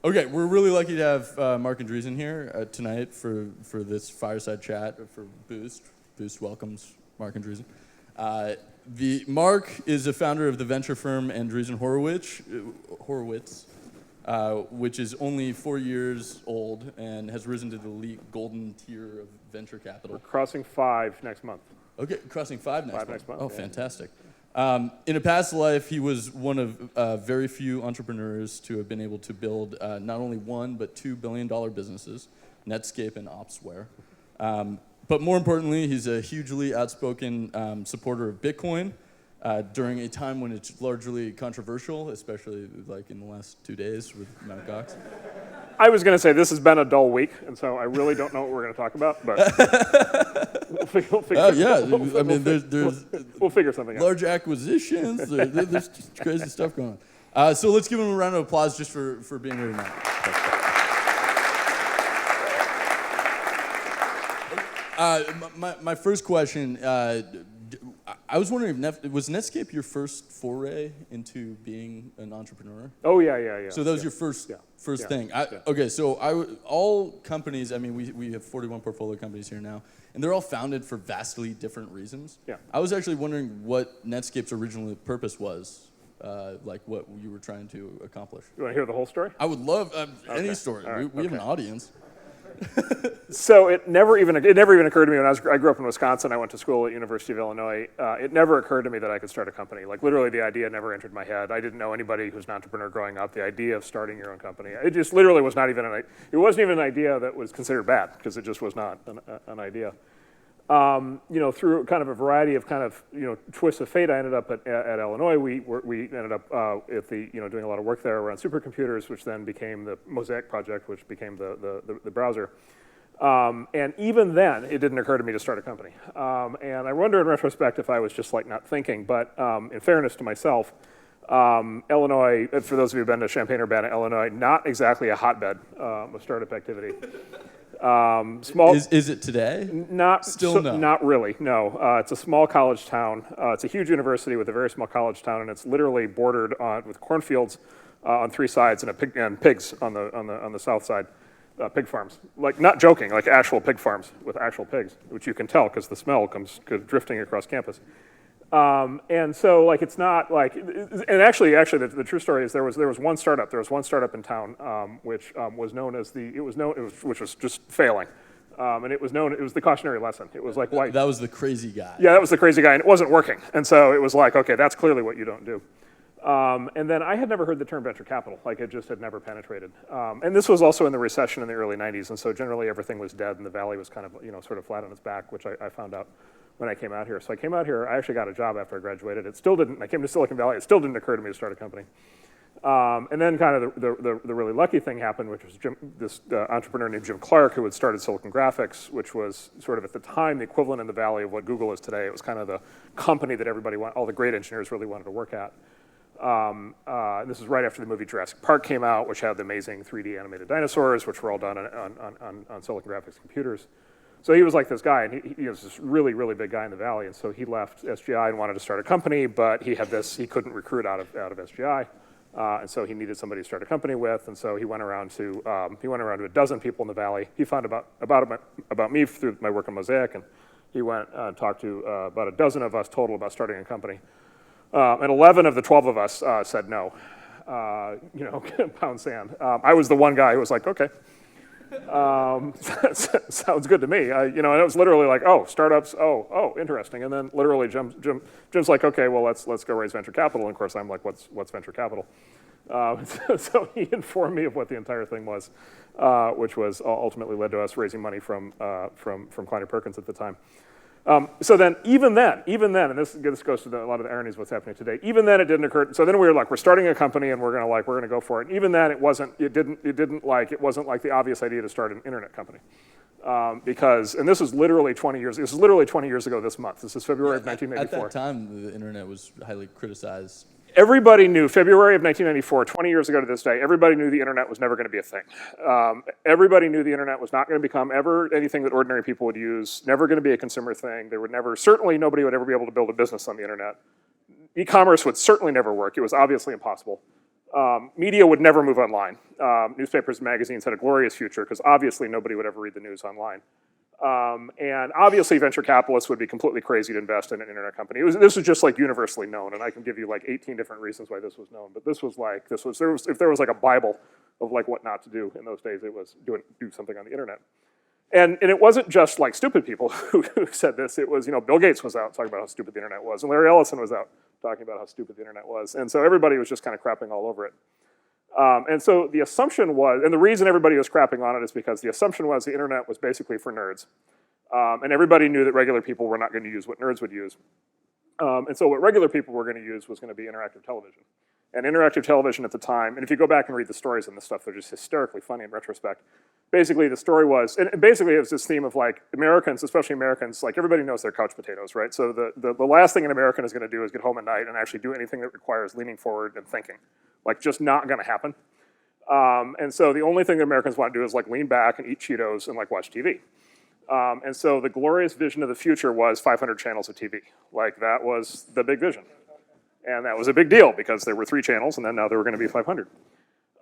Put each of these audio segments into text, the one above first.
Okay, we're really lucky to have Marc Andreessen here tonight for this fireside chat for Boost. Boost welcomes Marc Andreessen. Marc is a founder of the venture firm Andreessen Horowitz, which is only 4 years old and has risen to the elite golden tier of venture capital. We're crossing 5 next month. Okay, crossing 5 next month. 5 next month. Oh, yeah. Fantastic. In a past life, he was one of very few entrepreneurs to have been able to build not only $1 but $2 billion businesses, Netscape and Opsware. But more importantly, he's a hugely outspoken supporter of Bitcoin during a time when it's largely controversial, especially like in the last 2 days with Mt. Gox. I was going to say this has been a dull week, and so I really don't know what we're going to talk about, but we'll figure something out. Large acquisitions, there's just crazy stuff going on. So let's give him a round of applause just for being here tonight. My first question, I was wondering, was Netscape your first foray into being an entrepreneur? Oh, yeah. So that was your first thing. Okay, so all companies, I mean, we have 41 portfolio companies here now, and they're all founded for vastly different reasons. Yeah. I was actually wondering what Netscape's original purpose was, like what you were trying to accomplish. You want to hear the whole story? I would love any story. Right. We have an audience. So it never even occurred to me when I grew up in Wisconsin. I went to school at University of Illinois. It never occurred to me that I could start a company. Like literally, the idea never entered my head. I didn't know anybody who's an entrepreneur growing up. The idea of starting your own company, it just literally was not even it wasn't even an idea that was considered bad because it just was not an idea. Through kind of a variety of twists of fate, I ended up at Illinois. We ended up at doing a lot of work there around supercomputers, which then became the Mosaic project, which became the browser. And even then, it didn't occur to me to start a company. And I wonder in retrospect if I was just like not thinking. But in fairness to myself, Illinois, for those of you who've been to Champaign-Urbana, Illinois, not exactly a hotbed of startup activity. Small. Is it today? Not really. No, it's a small college town. It's a huge university with a very small college town, and it's literally bordered with cornfields on 3 sides and pigs on the south side. Pig farms, like not joking, like actual pig farms with actual pigs, which you can tell because the smell comes drifting across campus. And so, like, it's not like, and actually, the true story is there was one startup. There was one startup in town which was known as which was just failing, and it was the cautionary lesson. It was like white. That was the crazy guy. Yeah, that was the crazy guy, and it wasn't working. And so it was like, okay, that's clearly what you don't do. And then I had never heard the term venture capital, like it just had never penetrated. And this was also in the recession in the early 90s, and so generally everything was dead, and the valley was kind of sort of flat on its back, which I found out when I came out here. So I came out here, I actually got a job after I graduated. I came to Silicon Valley, it still didn't occur to me to start a company. And then kind of the really lucky thing happened, which was this entrepreneur named Jim Clark, who had started Silicon Graphics, which was sort of at the time the equivalent in the Valley of what Google is today. It was kind of the company that all the great engineers really wanted to work at. This was right after the movie Jurassic Park came out, which had the amazing 3D animated dinosaurs, which were all done on Silicon Graphics computers. So he was like this guy, and he was this really, really big guy in the Valley. And so he left SGI and wanted to start a company, but he couldn't recruit out of SGI, and so he needed somebody to start a company with. And so he went around to a dozen people in the Valley. He found about me through my work on Mosaic, and he went and talked to about a dozen of us total about starting a company. And 11 of the 12 of us said no, pound sand. I was the one guy who was like, okay, sounds good to me. And it was literally like, oh, startups, oh, interesting. And then literally Jim's like, okay, well, let's go raise venture capital. And of course, I'm like, what's venture capital? So he informed me of what the entire thing was, which was ultimately led to us raising money from Kleiner Perkins at the time. So then, even then, and this goes to a lot of the ironies of what's happening today. Even then, it didn't occur. So then we were like, we're starting a company, and we're gonna go for it. And even then, it wasn't like the obvious idea to start an internet company, because, and this was literally 20 years. This is literally 20 years ago this month. This is February of 1994. At that time, the internet was highly criticized. Everybody knew, February of 1994, 20 years ago to this day, everybody knew the internet was never going to be a thing. Everybody knew the internet was not going to become ever anything that ordinary people would use, never going to be a consumer thing. Certainly nobody would ever be able to build a business on the internet. E-commerce would certainly never work. It was obviously impossible. Media would never move online. Newspapers and magazines had a glorious future because obviously nobody would ever read the news online. And obviously venture capitalists would be completely crazy to invest in an internet company. This was just like universally known, and I can give you like 18 different reasons why this was known. But if there was like a Bible of like what not to do in those days, it was do something on the internet. And it wasn't just like stupid people who said this. It was, Bill Gates was out talking about how stupid the internet was, and Larry Ellison was out talking about how stupid the internet was. And so everybody was just kind of crapping all over it. And so the assumption was, and the reason everybody was crapping on it is because the assumption was the internet was basically for nerds. And everybody knew that regular people were not going to use what nerds would use. And so what regular people were going to use was going to be interactive television. And interactive television at the time, and if you go back and read the stories and this stuff, they're just hysterically funny in retrospect. Basically, the story was, and basically it was this theme of like Americans, especially Americans, like everybody knows they're couch potatoes, right? So the last thing an American is going to do is get home at night and actually do anything that requires leaning forward and thinking. Like just not going to happen. And so the only thing that Americans want to do is like lean back and eat Cheetos and like watch TV. And so the glorious vision of the future was 500 channels of TV. Like that was the big vision. And that was a big deal because there were 3 channels and then now there were going to be 500.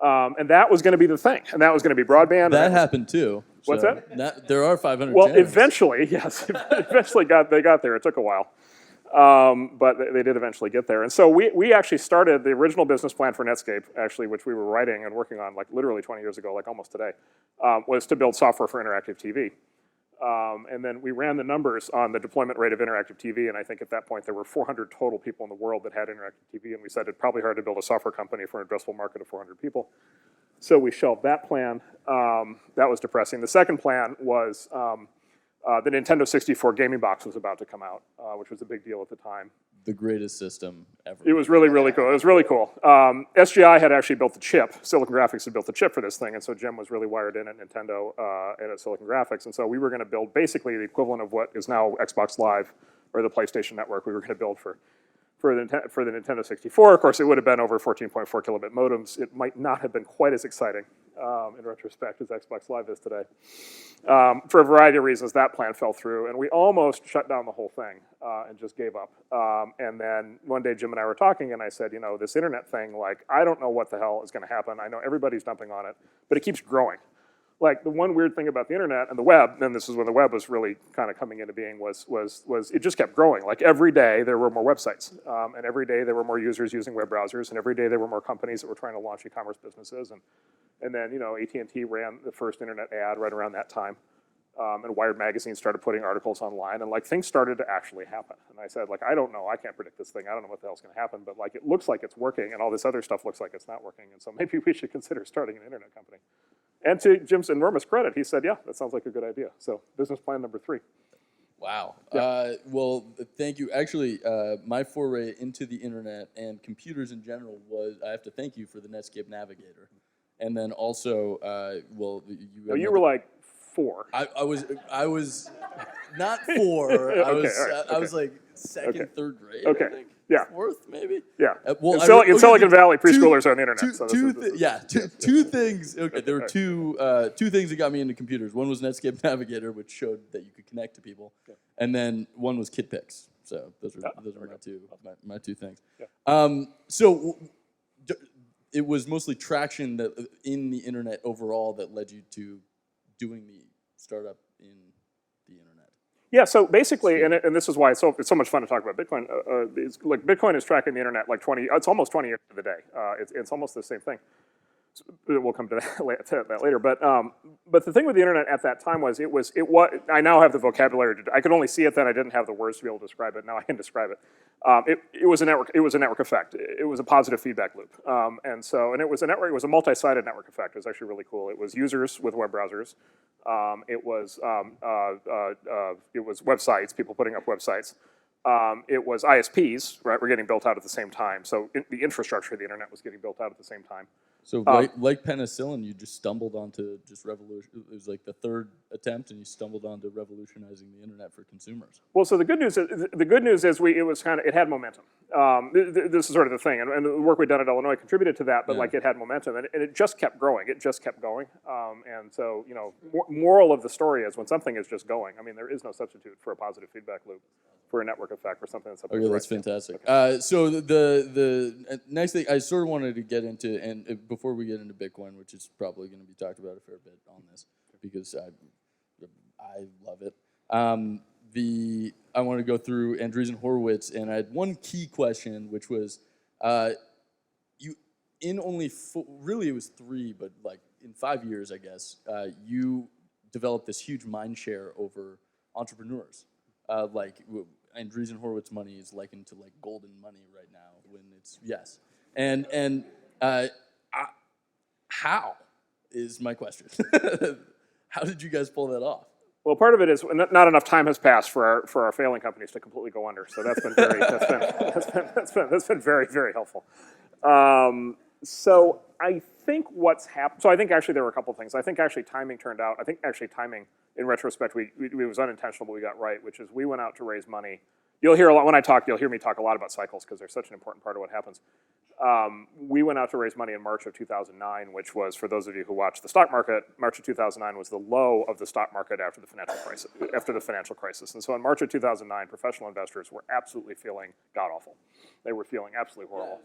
And that was going to be the thing. And that was going to be broadband. That happened too. What's that? There are 500 Well, channels. eventually, yes. Eventually they got there. It took a while. But they did eventually get there. And so we actually started the original business plan for Netscape, actually, which we were writing and working on like literally 20 years ago, like almost today, was to build software for interactive TV. And then we ran the numbers on the deployment rate of interactive TV, and I think at that point there were 400 total people in the world that had interactive TV, and we said it'd probably hard to build a software company for an addressable market of 400 people. So we shelved that plan. That was depressing. The second plan was the Nintendo 64 gaming box was about to come out, which was a big deal at the time. The greatest system ever. It was really, really cool. It was really cool. SGI had actually built the chip. Silicon Graphics had built the chip for this thing, and so Jim was really wired in at Nintendo and at Silicon Graphics. And so we were going to build basically the equivalent of what is now Xbox Live or the PlayStation Network. We were going to build for the Nintendo 64. Of course, it would have been over 14.4 kilobit modems. It might not have been quite as exciting in retrospect as Xbox Live is today. For a variety of reasons, that plan fell through, and we almost shut down the whole thing and just gave up. And then one day, Jim and I were talking, and I said, this internet thing, like, I don't know what the hell is going to happen. I know everybody's dumping on it, but it keeps growing. Like, the one weird thing about the internet and the web, and this is when the web was really kind of coming into being, was it just kept growing. Like, every day there were more websites, and every day there were more users using web browsers, and every day there were more companies that were trying to launch e-commerce businesses. And then, AT&T ran the first internet ad right around that time. And Wired magazine started putting articles online, and like things started to actually happen. And I said, like, I don't know, I can't predict this thing. I don't know what the hell's going to happen, but like it looks like it's working, and all this other stuff looks like it's not working. And so maybe we should consider starting an internet company. And to Jim's enormous credit, he said, yeah, that sounds like a good idea. So business plan number 3. Wow. Yeah. Well, thank you. Actually, my foray into the internet and computers in general was, I have to thank you for the Netscape Navigator. And then also, You were like 4. I was not 4. I was like second, third grade. Okay. I think. Yeah. 4th, maybe. Yeah. Well, in Silicon Valley, preschoolers are on the internet. Two things. Okay, there were two things that got me into computers. One was Netscape Navigator, which showed that you could connect to people, and then one was KidPix. So those are my two things. Yeah. So it was mostly traction that in the internet overall that led you to doing the startup in the internet. Yeah, so basically, and this is why it's so much fun to talk about Bitcoin. Like Bitcoin is tracking the internet like it's almost 20 years to the day. It's almost the same thing. We'll come to that later. But the thing with the internet at that time was it was. I now have the vocabulary. I could only see it then. I didn't have the words to be able to describe it. Now I can describe it. It was a network. It was a network effect. It was a positive feedback loop. And it was a network. It was a multi-sided network effect. It was actually really cool. It was users with web browsers. It was websites. People putting up websites. It was ISPs. Right, were getting built out at the same time. So the infrastructure of the internet was getting built out at the same time. So like penicillin, you just stumbled onto just revolution. It was like the third attempt, and you stumbled onto revolutionizing the internet for consumers. Well, so the good news is it had momentum. This is sort of the thing, and the work we've done at Illinois contributed to that. But Yeah. like it had momentum, and it just kept growing. It just kept going. And so moral of the story is when something is just going. I mean, there is no substitute for a positive feedback loop, for a network effect, for something that's. Okay, that's fantastic. Okay. So the next thing I sort of wanted to get into, and before we get into Bitcoin, which is probably going to be talked about a fair bit on this, because I love it. I want to go through Andreessen Horowitz, and I had one key question, which was, you in only really it was 3, but like in 5 years, I guess, you developed this huge mind share over entrepreneurs. Andreessen Horowitz money is likened to like golden money right now when it's and how is my question? How did you guys pull that off? Well, part of it is not enough time has passed for our failing companies to completely go under. So that's been that's been very, very helpful. So I think what's happened. So I think actually there were a couple of things. I think actually timing turned out. I think actually timing, in retrospect, it was unintentional, but we got right, which is we went out to raise money. You'll hear a lot when I talk. You'll hear me talk a lot about cycles because they're such an important part of what happens. We went out to raise money in March of 2009, which was, for those of you who watched the stock market, March of 2009 was the low of the stock market after the financial crisis. And so in March of 2009, professional investors were absolutely feeling god-awful. They were feeling absolutely horrible.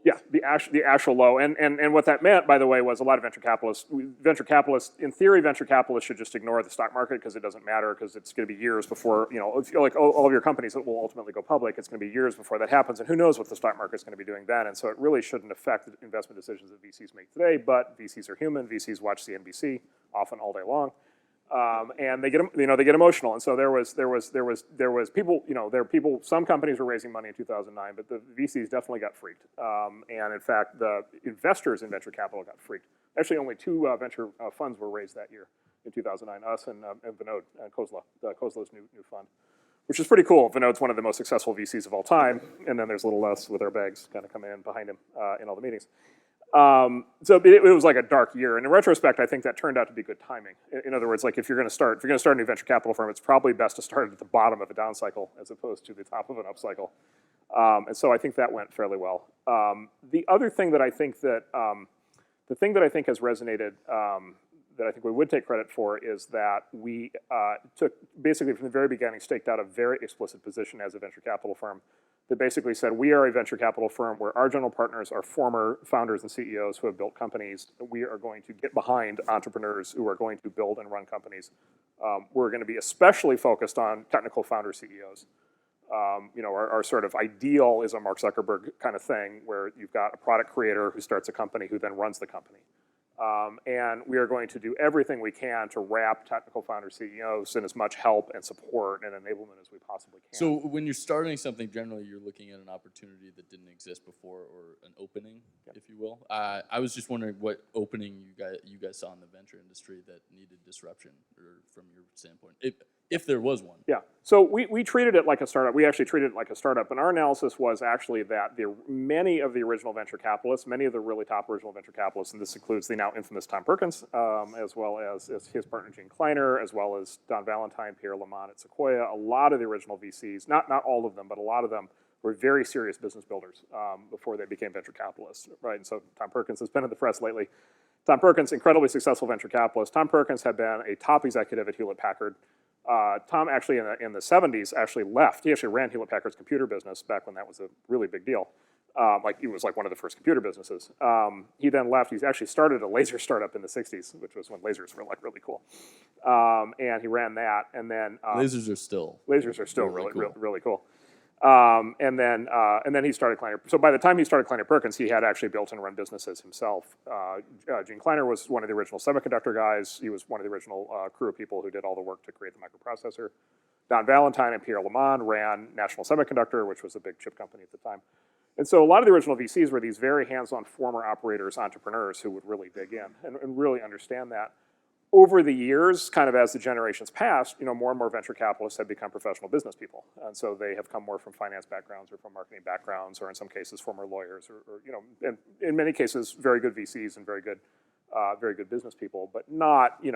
Yeah, the actual low, and what that meant, by the way, was a lot of venture capitalists, in theory, venture capitalists should just ignore the stock market because it doesn't matter, because it's going to be years before, like all of your companies that will ultimately go public, it's going to be years before that happens, and who knows what the stock market is going to be doing then, and so it really shouldn't affect the investment decisions that VCs make today, but VCs are human, VCs watch CNBC often all day long. And they get emotional, and so there was people, there were people. Some companies were raising money in 2009, but the VCs definitely got freaked. And in fact, the investors in venture capital got freaked. Actually, only 2 venture funds were raised that year in 2009. Us and Vinod and Kozla's new fund, which is pretty cool. Vinod's one of the most successful VCs of all time, and then there's little us with our bags kind of coming in behind him in all the meetings. So it was like a dark year, and in retrospect, I think that turned out to be good timing. In other words, like if you're going to start a new venture capital firm, it's probably best to start at the bottom of a down cycle as opposed to the top of an up cycle. And so I think that went fairly well. The other thing that I think has resonated, that I think we would take credit for, is that we took basically from the very beginning, staked out a very explicit position as a venture capital firm that basically said, we are a venture capital firm where our general partners are former founders and CEOs who have built companies. We are going to get behind entrepreneurs who are going to build and run companies. We're going to be especially focused on technical founder CEOs. Our sort of ideal is a Mark Zuckerberg kind of thing, where you've got a product creator who starts a company who then runs the company. And we are going to do everything we can to wrap technical founder CEOs in as much help and support and enablement as we possibly can. So when you're starting something, generally you're looking at an opportunity that didn't exist before, or an opening, if you will. I was just wondering what opening you guys saw in the venture industry that needed disruption, or from your standpoint, if there was one. Yeah. So we treated it like a startup. We actually treated it like a startup, and our analysis was actually that many of the original venture capitalists, many of the really top original venture capitalists, and this includes the now infamous Tom Perkins, as well as his partner Gene Kleiner, as well as Don Valentine, Pierre Lamont at Sequoia. A lot of the original VCs, not all of them, but a lot of them were very serious business builders before they became venture capitalists, right? And so Tom Perkins has been in the press lately. Tom Perkins, incredibly successful venture capitalist. Tom Perkins had been a top executive at Hewlett-Packard. Tom actually in the 70s actually left. He actually ran Hewlett-Packard's computer business back when that was a really big deal. It was like one of the first computer businesses. He then left. He's actually started a laser startup in the 60s, which was when lasers were like really cool. And he ran that, and then lasers are still really cool. And then he started Kleiner. So by the time he started Kleiner Perkins, he had actually built and run businesses himself. Gene Kleiner was one of the original semiconductor guys. He was one of the original crew of people who did all the work to create the microprocessor. Don Valentine and Pierre Lamont ran National Semiconductor, which was a big chip company at the time. And so a lot of the original VCs were these very hands-on former operators, entrepreneurs who would really dig in and really understand that. over the years, kind of as the generations passed, more and more venture capitalists have become professional business people. And so they have come more from finance backgrounds or from marketing backgrounds, or in some cases, former lawyers, or and in many cases, very good VCs and very good business people, but not the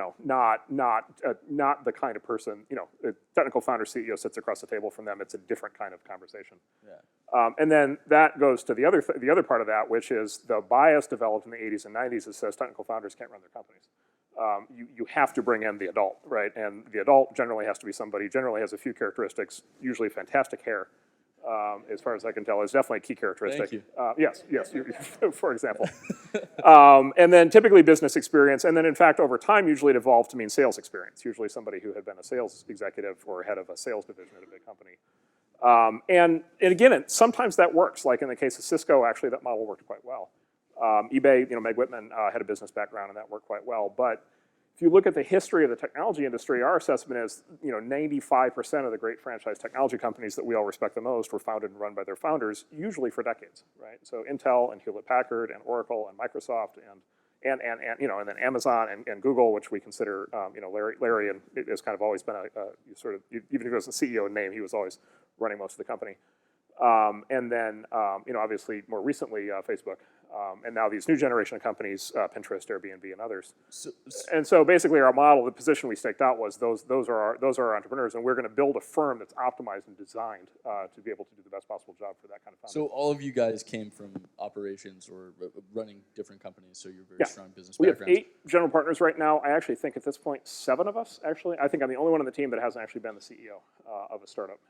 kind of person, a technical founder CEO sits across the table from them. It's a different kind of conversation. Yeah. And then that goes to the other part of that, which is the bias developed in the 80s and 90s that says technical founders can't run their companies. You have to bring in the adult, right? And the adult generally has to be somebody, generally has a few characteristics, usually fantastic hair, as far as I can tell, is definitely a key characteristic. Thank you. Yes, for example. And then typically business experience, and then in fact over time usually it evolved to mean sales experience, usually somebody who had been a sales executive or head of a sales division at a big company. And again, sometimes that works, like in the case of Cisco, actually that model worked quite well. eBay, Meg Whitman had a business background and that worked quite well. But if you look at the history of the technology industry, our assessment is 95% of the great franchise technology companies that we all respect the most were founded and run by their founders, usually for decades, right? So Intel and Hewlett-Packard and Oracle and Microsoft and then Amazon and Google, which we consider, Larry and it has kind of always been a sort of, even if he was the CEO in name, he was always running most of the company. And then, obviously more recently, Facebook. And now these new generation of companies, Pinterest, Airbnb, and others. And so basically our model, the position we staked out was those are our entrepreneurs, and we're going to build a firm that's optimized and designed to be able to do the best possible job for that kind of founder. So all of you guys came from operations or running different companies, so you're very strong business backgrounds. We have 8 general partners right now. I actually think at this point, 7 of us, actually. I think I'm the only one on the team that hasn't actually been the CEO of a startup.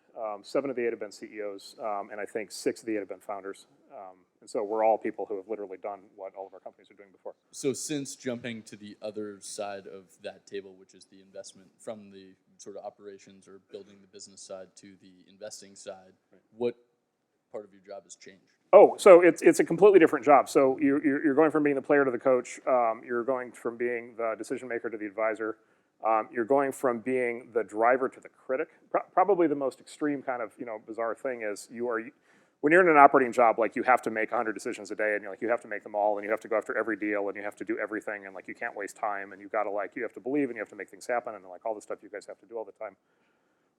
7 of the 8 have been CEOs, and I think 6 of the 8 have been founders. And so we're all people who have literally done what all of our companies are doing before. So since jumping to the other side of that table, which is the investment from the sort of operations or building the business side to the investing side, what part of your job has changed? Oh, so it's a completely different job. So you're going from being the player to the coach. You're going from being the decision maker to the advisor. You're going from being the driver to the critic. Probably the most extreme kind of bizarre thing is when you're in an operating job, like you have to make 100 decisions a day, and you have to make them all, and you have to go after every deal, and you have to do everything, and you can't waste time, and you have to believe, and you have to make things happen, and all the stuff you guys have to do all the time.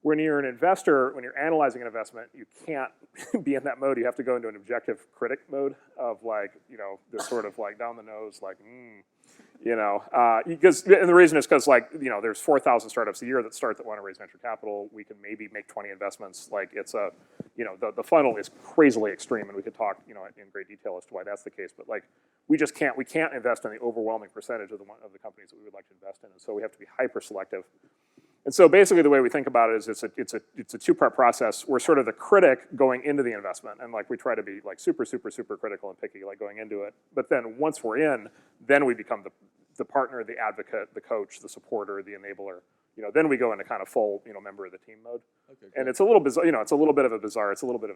When you're an investor, when you're analyzing an investment, you can't be in that mode. You have to go into an objective critic mode of this sort of down the nose, because and the reason is because there's 4,000 startups a year that want to raise venture capital. We can maybe make 20 investments. It's the funnel is crazily extreme, and we could talk in great detail as to why that's the case. But we can't invest in the overwhelming percentage of the companies that we would like to invest in, and so we have to be hyper selective. And so basically the way we think about it is it's a 2-part process. We're sort of the critic going into the investment, and we try to be super, super, super critical and picky going into it. But then once we're in, then we become the partner, the advocate, the coach, the supporter, the enabler. Then we go into kind of full member of the team mode. Okay, and it's a little bizarre, it's a little bit of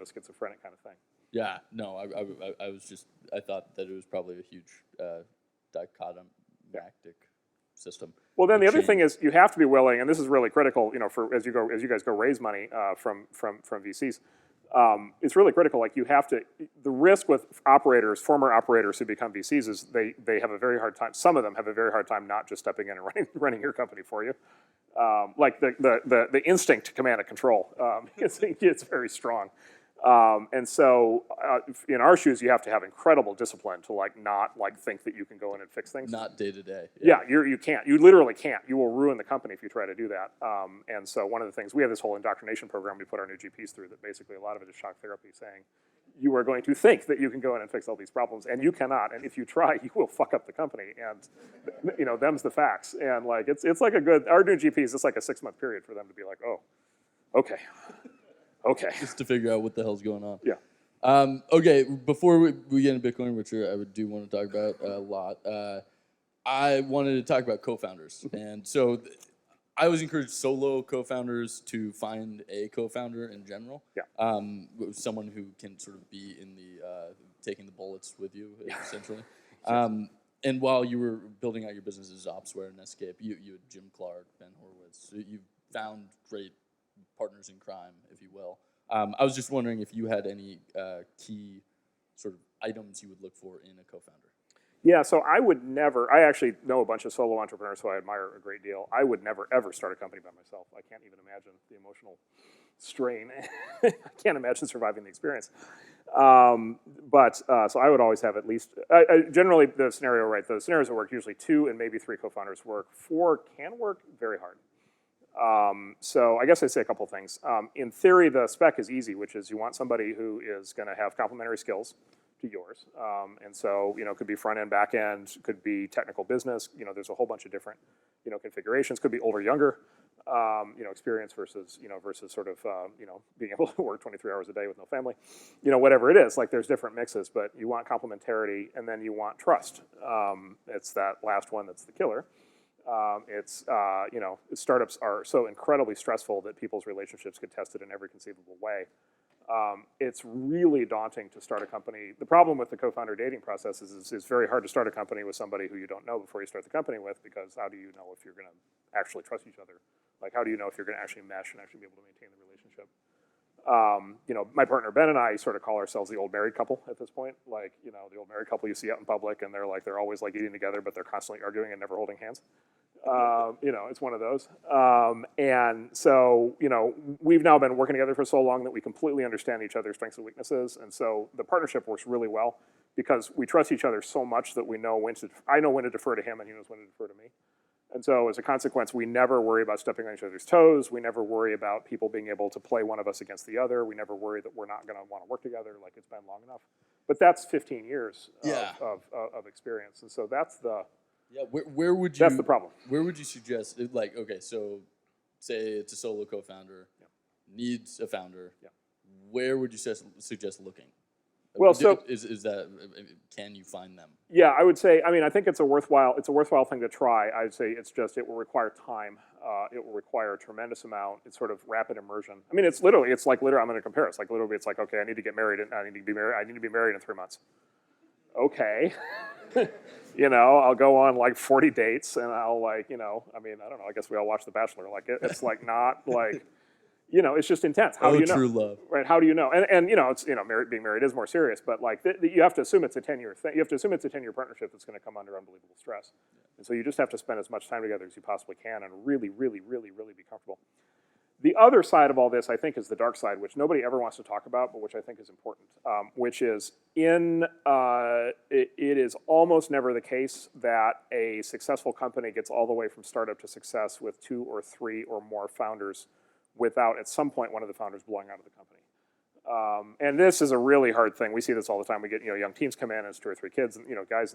a schizophrenic kind of thing. Yeah, no, I thought that it was probably a huge dichotomactic system. Well, then the other thing is you have to be willing, and this is really critical, for as you guys go raise money from VCs. It's really critical. You have to. The risk with former operators who become VCs is they have a very hard time. Some of them have a very hard time not just stepping in and running your company for you. The instinct to command and control. It's very strong. And so in our shoes, you have to have incredible discipline to not think that you can go in and fix things. Not day to day. Yeah, you can't. You literally can't. You will ruin the company if you try to do that. And so one of the things, we have this whole indoctrination program we put our new GPs through that basically a lot of it is shock therapy, saying you are going to think that you can go in and fix all these problems, and you cannot. And if you try, you will fuck up the company. And them's the facts. And it's like our new GPs, it's like a 6-month period for them to be like, oh, okay. Okay. Just to figure out what the hell's going on. Yeah. Okay, before we get into Bitcoin, which I do want to talk about a lot, I wanted to talk about co-founders. And so I always encourage solo co-founders to find a co-founder in general. Yeah. Someone who can sort of be in the taking the bullets with you, essentially. And while you were building out your businesses, Opsware, Netscape, you had Jim Clark, Ben Horowitz. So you found great partners in crime, if you will. I was just wondering if you had any key sort of items you would look for in a co-founder. Yeah, so I would never, I actually know a bunch of solo entrepreneurs who I admire a great deal. I would never, ever start a company by myself. I can't even imagine the emotional strain. I can't imagine surviving the experience. So I would always have at least, generally the scenario, right, the scenarios that work, usually 2 and maybe 3 co-founders work. 4 can work very hard. So I guess I'd say a couple things. In theory, the spec is easy, which is you want somebody who is going to have complementary skills to yours. And so, it could be front end, back end, could be technical business. There's a whole bunch of different, configurations. Could be older, younger, experience versus, versus sort of, being able to work 23 hours a day with no family. Whatever it is, like there's different mixes, but you want complementarity and then you want trust. It's that last one that's the killer. Startups are so incredibly stressful that people's relationships get tested in every conceivable way. It's really daunting to start a company. The problem with the co-founder dating process is it's very hard to start a company with somebody who you don't know before you start the company with, because how do you know if you're going to actually trust each other? Like, how do you know if you're going to actually mesh and actually be able to maintain the relationship? My partner Ben and I sort of call ourselves the old married couple at this point. Like, the old married couple you see out in public, and they're always like eating together, but they're constantly arguing and never holding hands. It's one of those. And so, we've now been working together for so long that we completely understand each other's strengths and weaknesses. And so the partnership works really well because we trust each other so much that we know I know when to defer to him and he knows when to defer to me. And so as a consequence, we never worry about stepping on each other's toes. We never worry about people being able to play one of us against the other. We never worry that we're not going to want to work together. Like, it's been long enough. But that's 15 years of experience. And so that's the... Yeah, where would you... That's the problem. Where would you suggest, like, okay, so say it's a solo co-founder, needs a founder. Yeah. Where would you suggest looking? Well, so... Is that, can you find them? Yeah, I would say, I think it's a worthwhile thing to try. I'd say it will require time. It will require a tremendous amount. It's sort of rapid immersion. I'm going to compare it. It's like, okay, I need to get married and I need to be married in 3 months. Okay. I'll go on like 40 dates and I'll I don't know, I guess we all watch The Bachelor. Like, it's like not like, it's just intense. How do you know? True love. Right, how do you know? And it's, being married is more serious, but like, you have to assume it's a 10-year thing. You have to assume it's a 10-year partnership that's going to come under unbelievable stress. Yeah. And so you just have to spend as much time together as you possibly can and really, really, really, really be comfortable. The other side of all this, I think, is the dark side, which nobody ever wants to talk about, but which I think is important, which is it is almost never the case that a successful company gets all the way from startup to success with 2 or 3 or more founders without, at some point, one of the founders blowing out of the company. And this is a really hard thing. We see this all the time. We get young teams come in and it's 2 or 3 kids, and guys,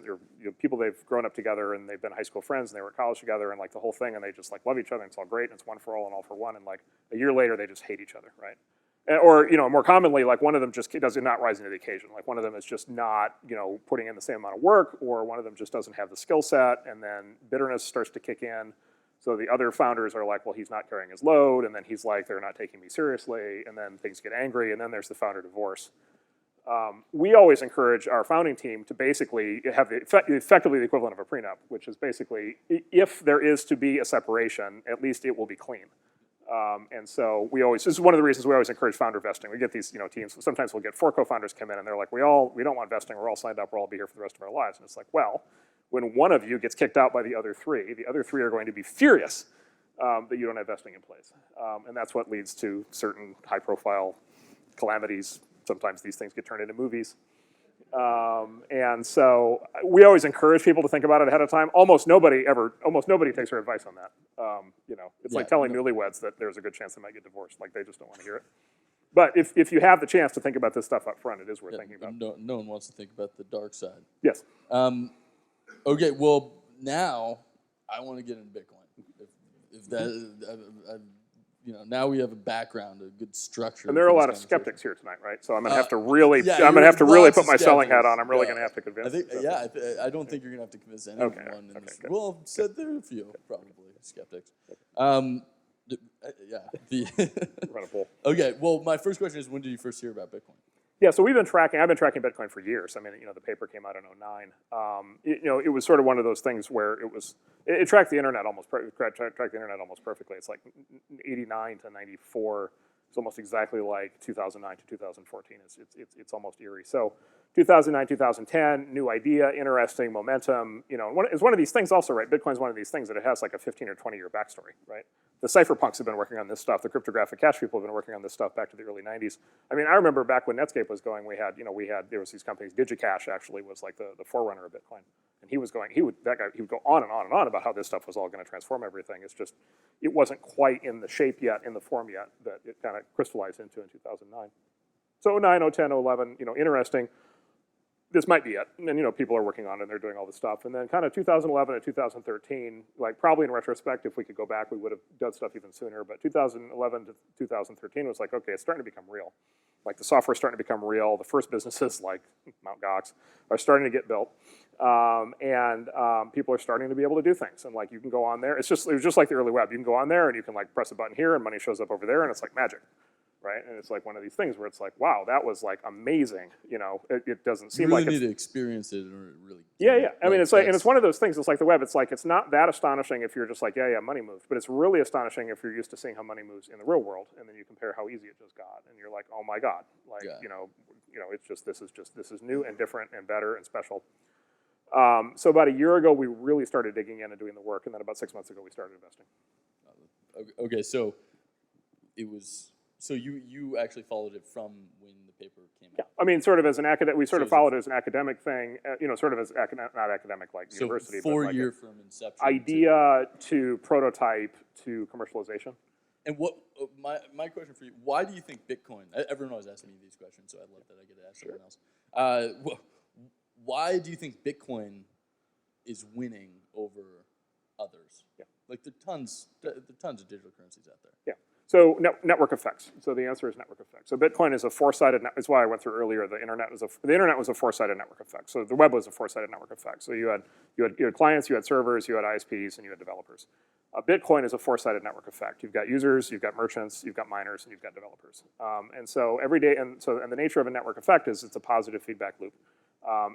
people they've grown up together and they've been high school friends and they were at college together and like the whole thing, and they just like love each other and it's all great and it's one for all and all for one, and like a year later they just hate each other, right? Or more commonly, like one of them just does not rise to the occasion. Like one of them is just not putting in the same amount of work, or one of them just doesn't have the skill set, and then bitterness starts to kick in. So the other founders are like, well, he's not carrying his load, and then he's like, they're not taking me seriously, and then things get angry, and then there's the founder divorce. We always encourage our founding team to basically have effectively the equivalent of a prenup, which is basically, if there is to be a separation, at least it will be clean. And so this is one of the reasons we always encourage founder vesting. We get these teams, sometimes we'll get 4 co-founders come in, and they're like, we don't want vesting, we're all signed up, we'll all be here for the rest of our lives. And it's like, well, when one of you gets kicked out by the other 3, the other 3 are going to be furious that you don't have vesting in place. And that's what leads to certain high-profile calamities. Sometimes these things get turned into movies. And so we always encourage people to think about it ahead of time. Almost nobody takes our advice on that. It's like telling newlyweds that there's a good chance they might get divorced. Like, they just don't want to hear it. But if you have the chance to think about this stuff up front, it is worth thinking about. No one wants to think about the dark side. Yes. Okay, well, now I want to get into Bitcoin. If that, now we have a background, a good structure. And there are a lot of skeptics here tonight, right? So I'm going to have to really, put my selling hat on. I'm really going to have to convince. I don't think you're going to have to convince anyone in this. Good. Well, said there are a few probably skeptics. Run a poll. Okay, well, my first question is, when did you first hear about Bitcoin? Yeah, so I've been tracking Bitcoin for years. I mean, the paper came out in 2009. It was sort of one of those things where it tracked the internet almost perfectly. It's like 89 to 94. It's almost exactly like 2009 to 2014. It's almost eerie. So 2009, 2010, new idea, interesting, momentum. You know, it's one of these things also, right? Bitcoin's one of these things that it has like a 15 or 20 year backstory, right? The cypherpunks have been working on this stuff. The cryptographic cash people have been working on this stuff back to the early 90s. I mean, I remember back when Netscape was going, there was these companies. DigiCash actually was like the forerunner of Bitcoin. And he would go on and on and on about how this stuff was all going to transform everything. It's just, it wasn't quite in the shape yet, in the form yet, that it kind of crystallized into in 2009. So 09, 010, 011, interesting. This might be it. And, people are working on it and they're doing all this stuff. And then kind of 2011 and 2013, like probably in retrospect, if we could go back, we would have done stuff even sooner. But 2011 to 2013 was like, okay, it's starting to become real. Like the software's starting to become real. The first businesses like Mt. Gox are starting to get built. And people are starting to be able to do things. And like you can go on there. It was just like the early web. You can go on there and you can like press a button here and money shows up over there and it's like magic. Right, and it's like one of these things where it's like, wow, that was like amazing. It doesn't seem like you really need to experience it or really. Yeah. I mean, it's like, and it's one of those things. It's like the web. It's like it's not that astonishing if you're just like, yeah, money moves, but it's really astonishing if you're used to seeing how money moves in the real world, and then you compare how easy it just got, and you're like, oh my god, like it's just this is new and different and better and special. So about a year ago, we really started digging in and doing the work, and then about 6 months ago, we started investing. Okay, so it was. So you actually followed it from when the paper came out? Yeah, I mean, sort of as an academic, we sort of followed it as an academic thing, sort of as not academic like university, but 4 year like from inception. Idea to prototype to commercialization. And what my question for you? Why do you think Bitcoin? Everyone always asks me these questions, so I love that I get to ask someone else. Why do you think Bitcoin is winning over others? Yeah, like there are tons of digital currencies out there. Yeah. So network effects. So the answer is network effects. So Bitcoin is a four-sided. That's why I went through earlier. The internet was a four-sided network effect. So the web was a four-sided network effect. So you had clients, you had servers, you had ISPs, and you had developers. Bitcoin is a four-sided network effect. You've got users, you've got merchants, you've got miners, and you've got developers. And so every day, and the nature of a network effect is it's a positive feedback loop.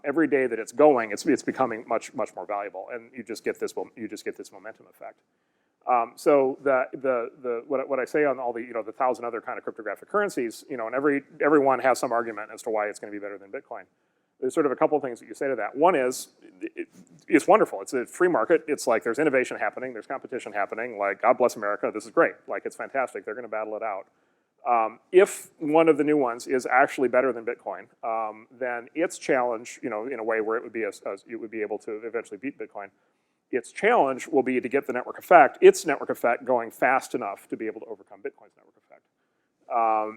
Every day that it's going, it's becoming much more valuable, and you just get this momentum effect. So what I say on all the 1,000 other kind of cryptographic currencies, and everyone has some argument as to why it's going to be better than Bitcoin. There's sort of a couple of things that you say to that. One is it's wonderful. It's a free market. It's like there's innovation happening. There's competition happening. Like God bless America. This is great. Like it's fantastic. They're going to battle it out. If one of the new ones is actually better than Bitcoin, then its challenge, in a way where it would be able to eventually beat Bitcoin. Its challenge will be to get the network effect, its network effect, going fast enough to be able to overcome Bitcoin's network effect.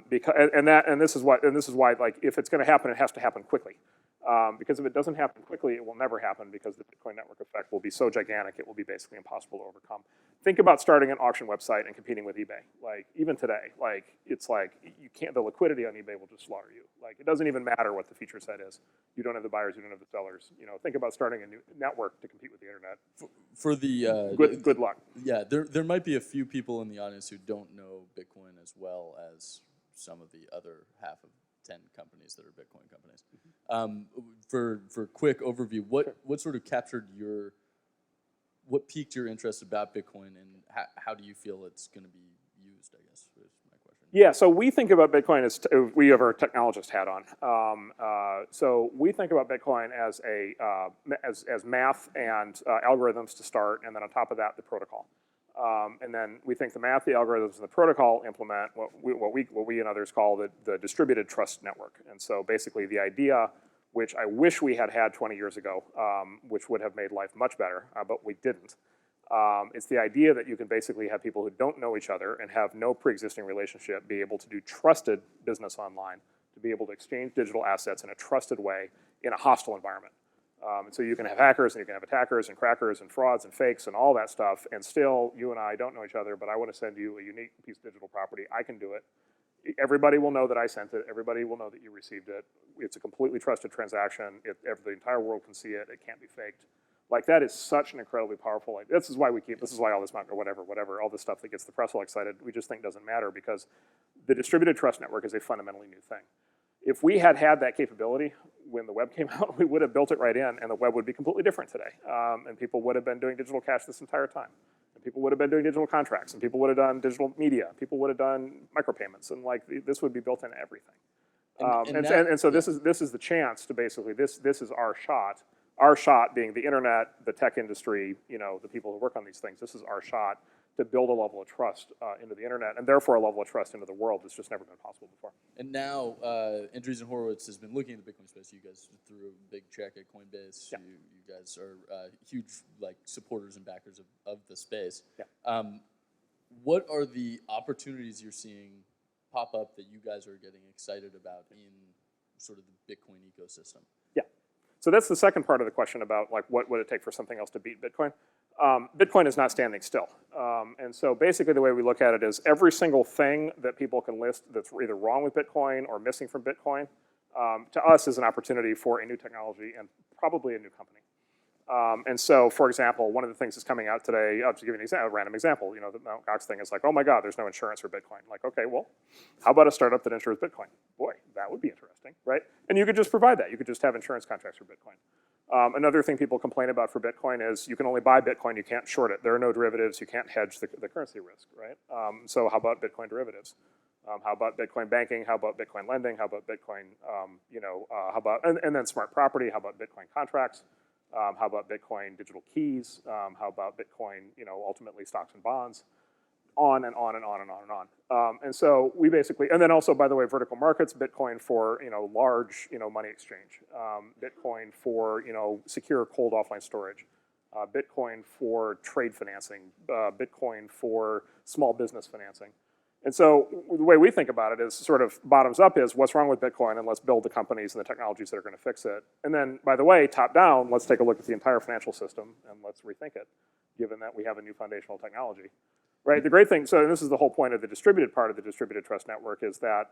This is why, like, if it's going to happen, it has to happen quickly. Because if it doesn't happen quickly, it will never happen because the Bitcoin network effect will be so gigantic, it will be basically impossible to overcome. Think about starting an auction website and competing with eBay. Like, even today, like, it's like you can't, the liquidity on eBay will just slaughter you. Like, it doesn't even matter what the feature set is. You don't have the buyers, you don't have the sellers. Think about starting a new network to compete with the internet. For the good luck. Yeah, there might be a few people in the audience who don't know Bitcoin as well as some of the other half of 10 companies that are Bitcoin companies. For quick overview, what sort of what piqued your interest about Bitcoin, and how do you feel it's going to be used, I guess, is my question. Yeah, so we think about Bitcoin as, we have our technologist hat on. So we think about Bitcoin as as math and algorithms to start, and then on top of that, the protocol. And then we think the math, the algorithms, and the protocol implement what we and others call the distributed trust network. And so basically the idea, which I wish we had 20 years ago, which would have made life much better, but we didn't. It's the idea that you can basically have people who don't know each other and have no pre-existing relationship be able to do trusted business online, to be able to exchange digital assets in a trusted way in a hostile environment. And so you can have hackers and you can have attackers and crackers and frauds and fakes and all that stuff, and still you and I don't know each other, but I want to send you a unique piece of digital property. I can do it. Everybody will know that I sent it. Everybody will know that you received it. It's a completely trusted transaction. The entire world can see it. It can't be faked. Like, that is such an incredibly powerful, like, this is why all this, or whatever, all this stuff that gets the press all excited, we just think doesn't matter, because the distributed trust network is a fundamentally new thing. If we had that capability when the web came out, we would have built it right in, and the web would be completely different today. And people would have been doing digital cash this entire time. And people would have been doing digital contracts, and people would have done digital media. People would have done micropayments, and like this would be built into everything. And so this is the chance to basically, this is our shot being the internet, the tech industry, the people who work on these things. This is our shot to build a level of trust into the internet, and therefore a level of trust into the world that's just never been possible before. And now, Andreessen Horowitz has been looking at the Bitcoin space. You guys threw a big check at Coinbase. Yeah. You guys are huge supporters and backers of the space. Yeah. What are the opportunities you're seeing pop up that you guys are getting excited about in sort of the Bitcoin ecosystem? Yeah. So that's the second part of the question about what would it take for something else to beat Bitcoin. Bitcoin is not standing still. And so basically the way we look at it is every single thing that people can list that's either wrong with Bitcoin or missing from Bitcoin, to us is an opportunity for a new technology and probably a new company. And so, for example, one of the things that's coming out today, I'll just give you a random example, the Mt. Gox thing is like, oh my God, there's no insurance for Bitcoin. Like, okay, well, how about a startup that insures Bitcoin? Boy, that would be interesting, right? And you could just provide that. You could just have insurance contracts for Bitcoin. Another thing people complain about for Bitcoin is you can only buy Bitcoin, you can't short it. There are no derivatives, you can't hedge the currency risk, right? So how about Bitcoin derivatives? How about Bitcoin banking? How about Bitcoin lending? How about Bitcoin, how about, and then smart property? How about Bitcoin contracts? How about Bitcoin digital keys? How about Bitcoin, ultimately stocks and bonds? On and on and on and on and on. And so we basically, and then also, by the way, vertical markets, Bitcoin for, large, money exchange. Bitcoin for, secure cold offline storage. Bitcoin for trade financing. Bitcoin for small business financing. And so the way we think about it is sort of bottoms up is what's wrong with Bitcoin, and let's build the companies and the technologies that are going to fix it. And then, by the way, top down, let's take a look at the entire financial system and let's rethink it, given that we have a new foundational technology. Right, the great thing, so this is the whole point of the distributed part of the distributed trust network is that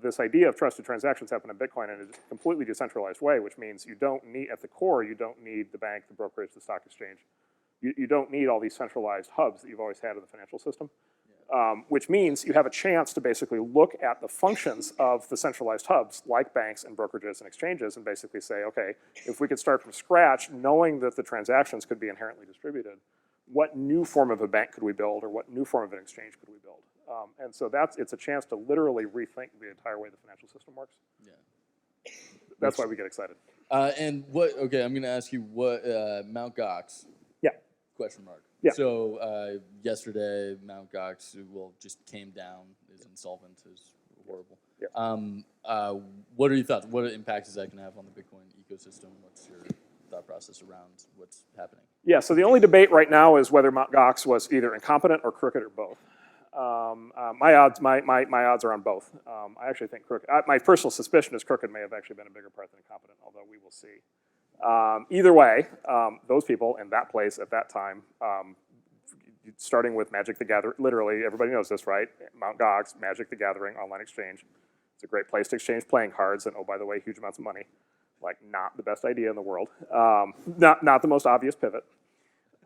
this idea of trusted transactions happen in Bitcoin in a completely decentralized way, which means you don't need, at the core, you don't need the bank, the brokerage, the stock exchange. You don't need all these centralized hubs that you've always had in the financial system, which means you have a chance to basically look at the functions of the centralized hubs, like banks and brokerages and exchanges, and basically say, okay, if we could start from scratch, knowing that the transactions could be inherently distributed, what new form of a bank could we build, or what new form of an exchange could we build? And so it's a chance to literally rethink the entire way the financial system works. Yeah. That's why we get excited. And okay, I'm going to ask you what, Mt. Gox? Yeah. Question mark. Yeah. So yesterday, Mt. Gox, just came down, is insolvent, is horrible. Yeah. What are your thoughts? What impact is that going to have on the Bitcoin ecosystem? What's your thought process around what's happening? Yeah, so the only debate right now is whether Mt. Gox was either incompetent or crooked or both. My odds are on both. I actually think crooked. My personal suspicion is crooked may have actually been a bigger part than incompetent, although we will see. Either way, those people in that place at that time, starting with Magic the Gathering, literally everybody knows this, right? Mt. Gox, Magic the Gathering, online exchange. It's a great place to exchange playing cards, and oh, by the way, huge amounts of money. Like, not the best idea in the world. Not the most obvious pivot.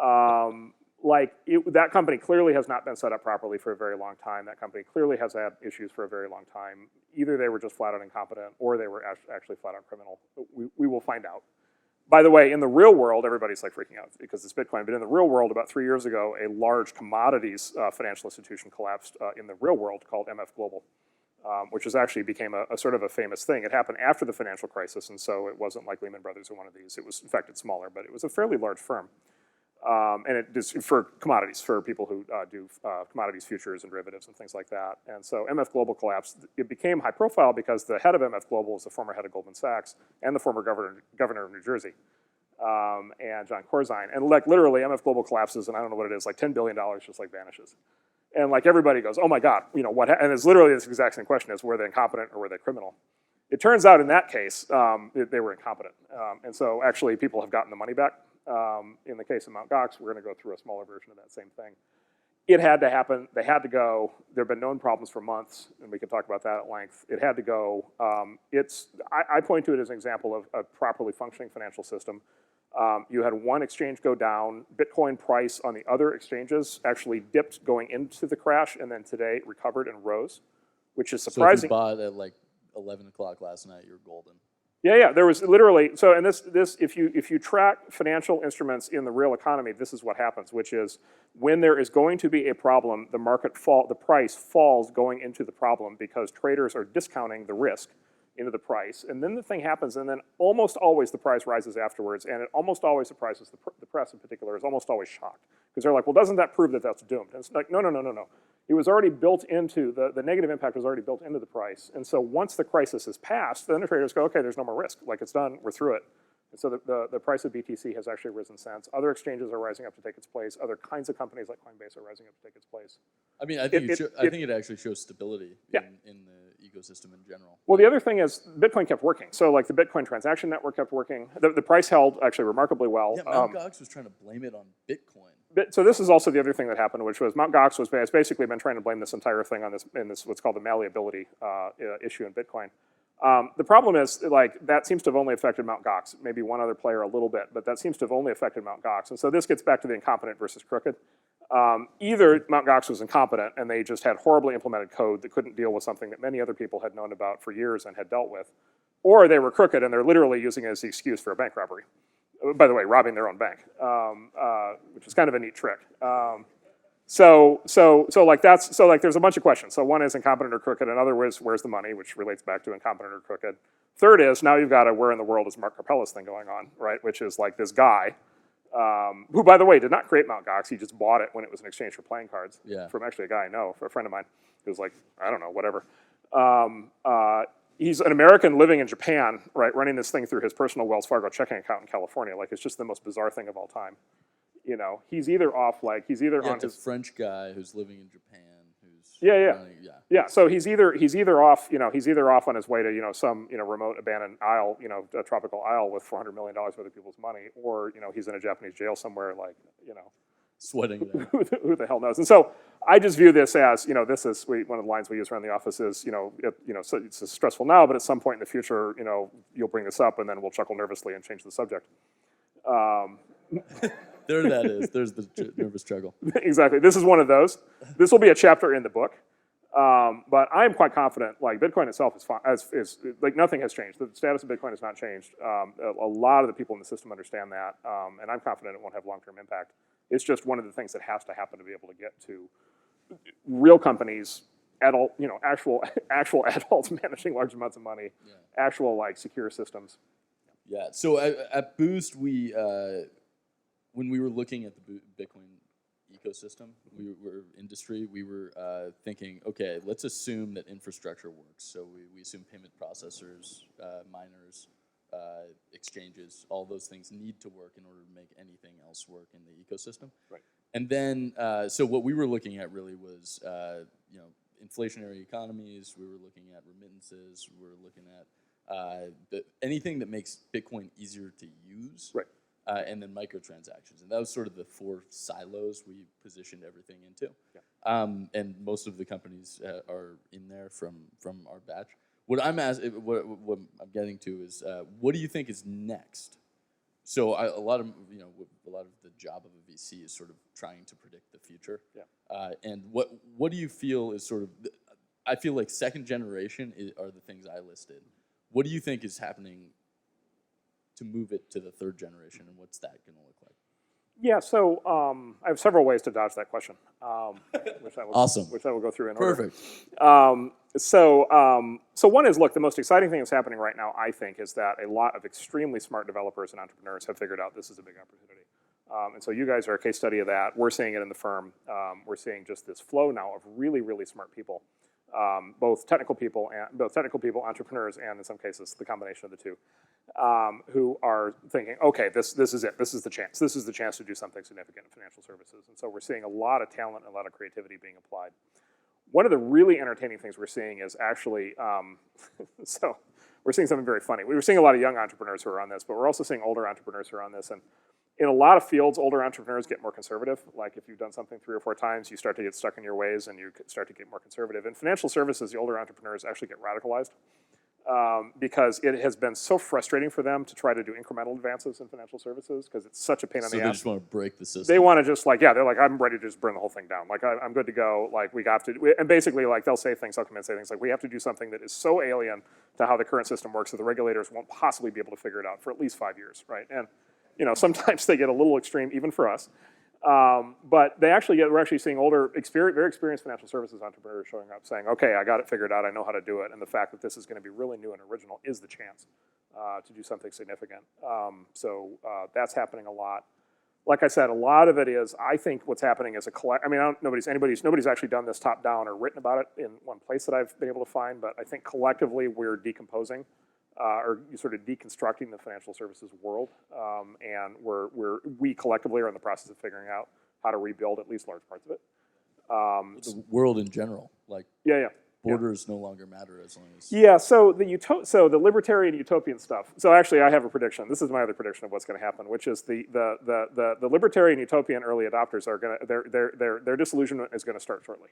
That company clearly has not been set up properly for a very long time. That company clearly has had issues for a very long time. Either they were just flat out incompetent, or they were actually flat out criminal. We will find out. By the way, in the real world, everybody's like freaking out because it's Bitcoin. But in the real world, about 3 years ago, a large commodities financial institution collapsed in the real world called MF Global. Which actually became a sort of a famous thing. It happened after the financial crisis, and so it wasn't like Lehman Brothers or one of these. It was, in fact, it's smaller, but it was a fairly large firm. And it is for commodities, for people who do commodities futures and derivatives and things like that. And so MF Global collapsed. It became high profile because the head of MF Global was the former head of Goldman Sachs and the former governor of New Jersey, and John Corzine. And literally, MF Global collapses, and I don't know what it is, like $10 billion just vanishes. And everybody goes, oh my God, what? And it's literally this exact same question: is were they incompetent or were they criminal? It turns out in that case, they were incompetent. And so actually, people have gotten the money back. In the case of Mt. Gox, we're going to go through a smaller version of that same thing. It had to happen. They had to go. There have been known problems for months, and we can talk about that at length. It had to go. I point to it as an example of a properly functioning financial system. You had one exchange go down. Bitcoin price on the other exchanges actually dipped going into the crash, and then today it recovered and rose, which is surprising. So if you bought at 11 o'clock last night, you're golden. Yeah. There was literally, so, and this, if you track financial instruments in the real economy, this is what happens, which is when there is going to be a problem, the price falls going into the problem because traders are discounting the risk into the price, and then the thing happens, and then almost always the price rises afterwards, and it almost always surprises the press in particular is almost always shocked because they're like, well, doesn't that prove that that's doomed? And it's like, no. It was already built into, the negative impact was already built into the price, and so once the crisis is passed, then the traders go, okay, there's no more risk, like it's done, we're through it. And so the price of BTC has actually risen since. Other exchanges are rising up to take its place. Other kinds of companies like Coinbase are rising up to take its place. I mean, I think it actually shows stability in the ecosystem in general. Well, the other thing is Bitcoin kept working. So like the Bitcoin transaction network kept working. The price held actually remarkably well. Yeah, Mt. Gox was trying to blame it on Bitcoin. So this is also the other thing that happened, which was Mt. Gox has basically been trying to blame this entire thing on this what's called the malleability issue in Bitcoin. The problem is, like, that seems to have only affected Mt. Gox, maybe one other player a little bit, but that seems to have only affected Mt. Gox. And so this gets back to the incompetent versus crooked. Either Mt. Gox was incompetent and they just had horribly implemented code that couldn't deal with something that many other people had known about for years and had dealt with, or they were crooked and they're literally using it as the excuse for a bank robbery. By the way, robbing their own bank, which is kind of a neat trick. So there's a bunch of questions. So one is incompetent or crooked. Another is where's the money, which relates back to incompetent or crooked. Third is now you've got a where in the world is Mark Karpellis thing going on, right? Which is like this guy, who by the way did not create Mt. Gox. He just bought it when it was in exchange for playing cards from actually a guy I know, a friend of mine, who was like, I don't know, whatever. He's an American living in Japan, right, running this thing through his personal Wells Fargo checking account in California. Like, it's just the most bizarre thing of all time. You know, he's either on his French guy who's living in Japan who's So he's either off, he's either off on his way to some remote abandoned isle, a tropical isle with $400 million worth of people's money, or he's in a Japanese jail somewhere, like sweating it out. who the hell knows? And so I just view this as this is one of the lines we use around the office is so it's stressful now, but at some point in the future you'll bring this up and then we'll chuckle nervously and change the subject. There that is. There's the nervous struggle. Exactly. This is one of those. This will be a chapter in the book. But I am quite confident, like Bitcoin itself is like nothing has changed. The status of Bitcoin has not changed. A lot of the people in the system understand that, and I'm confident it won't have long-term impact. It's just one of the things that has to happen to be able to get to real companies, actual adults managing large amounts of money, actual like secure systems. Yeah. So at Boost, when we were looking at the Bitcoin ecosystem, we were thinking, okay, let's assume that infrastructure works. So we assume payment processors, miners, exchanges, all those things need to work in order to make anything else work in the ecosystem. Right. And then, so what we were looking at really was, inflationary economies. We were looking at remittances. We were looking at anything that makes Bitcoin easier to use. Right. And then microtransactions. And that was sort of the 4 silos we positioned everything into. Yeah. And most of the companies are in there from our batch. What I'm getting to is, what do you think is next? So a lot of the job of a VC is sort of trying to predict the future. Yeah. And what do you feel is sort of, I feel like second generation are the things I listed. What do you think is happening to move it to the third generation, and what's that going to look like? Yeah, so I have several ways to dodge that question, which I will go through in order. Perfect. So one is, look, the most exciting thing that's happening right now, I think, is that a lot of extremely smart developers and entrepreneurs have figured out this is a big opportunity. And so you guys are a case study of that. We're seeing it in the firm. We're seeing just this flow now of really, really smart people, both technical people, entrepreneurs, and in some cases, the combination of the two. Who are thinking, okay, this is it. This is the chance. This is the chance to do something significant in financial services. And so we're seeing a lot of talent and a lot of creativity being applied. One of the really entertaining things we're seeing is actually, so we're seeing something very funny. We were seeing a lot of young entrepreneurs who are on this, but we're also seeing older entrepreneurs who are on this. And in a lot of fields, older entrepreneurs get more conservative. Like if you've done something 3 or 4 times, you start to get stuck in your ways and you start to get more conservative. In financial services, the older entrepreneurs actually get radicalized. because it has been so frustrating for them to try to do incremental advances in financial services because it's such a pain in So the they ass. just want to break the system. They want to just like, yeah, they're like, I'm ready to just burn the whole thing down. Like, I'm good to go. Like, we have to, and basically, like, they'll come in and say things like, we have to do something that is so alien to how the current system works that the regulators won't possibly be able to figure it out for at least 5 years, right? And, sometimes they get a little extreme, even for us. But we're actually seeing older, very experienced financial services entrepreneurs showing up saying, okay, I got it figured out, I know how to do it, and the fact that this is going to be really new and original is the chance to do something significant. So that's happening a lot. Like I said, a lot of it is, I think what's happening is nobody's actually done this top down or written about it in one place that I've been able to find, but I think collectively we're decomposing or sort of deconstructing the financial services world, and we collectively are in the process of figuring out how to rebuild at least large parts of it. The world in general, like borders no longer matter as long as. Yeah, so the libertarian utopian stuff. So actually, I have a prediction. This is my other prediction of what's going to happen, which is the libertarian utopian early adopters are going to their disillusionment is going to start shortly.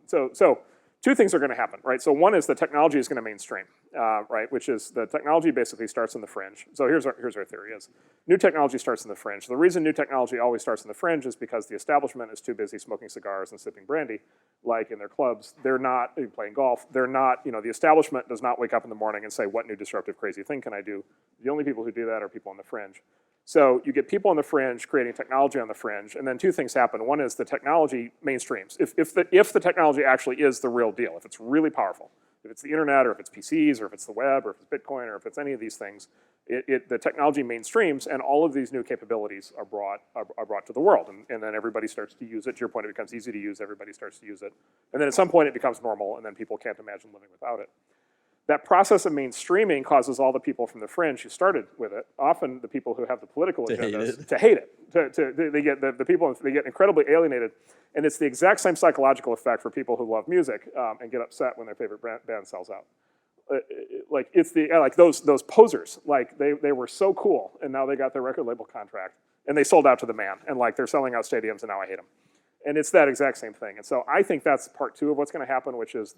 So two things are going to happen, right? So one is the technology is going to mainstream, right? Which is the technology basically starts in the fringe. So here's our theory is, new technology starts in the fringe. The reason new technology always starts in the fringe is because the establishment is too busy smoking cigars and sipping brandy, like in their clubs. They're not playing golf. They're not, the establishment does not wake up in the morning and say, what new disruptive crazy thing can I do? The only people who do that are people on the fringe. So you get people on the fringe creating technology on the fringe, and then two things happen. One is the technology mainstreams. If the technology actually is the real deal, if it's really powerful, if it's the internet, or if it's PCs, or if it's the web, or if it's Bitcoin, or if it's any of these things, the technology mainstreams, and all of these new capabilities are brought to the world, and then everybody starts to use it. To your point, it becomes easy to use. Everybody starts to use it, and then at some point it becomes normal, and then people can't imagine living without it. That process of mainstreaming causes all the people from the fringe who started with it, often the people who have the political agendas, to hate it. They get the people, they get incredibly alienated, and it's the exact same psychological effect for people who love music and get upset when their favorite band sells out. Like those posers, like they were so cool, and now they got their record label contract, and they sold out to the man, and like they're selling out stadiums, and now I hate them. And it's that exact same thing. And so I think that's part two of what's going to happen, which is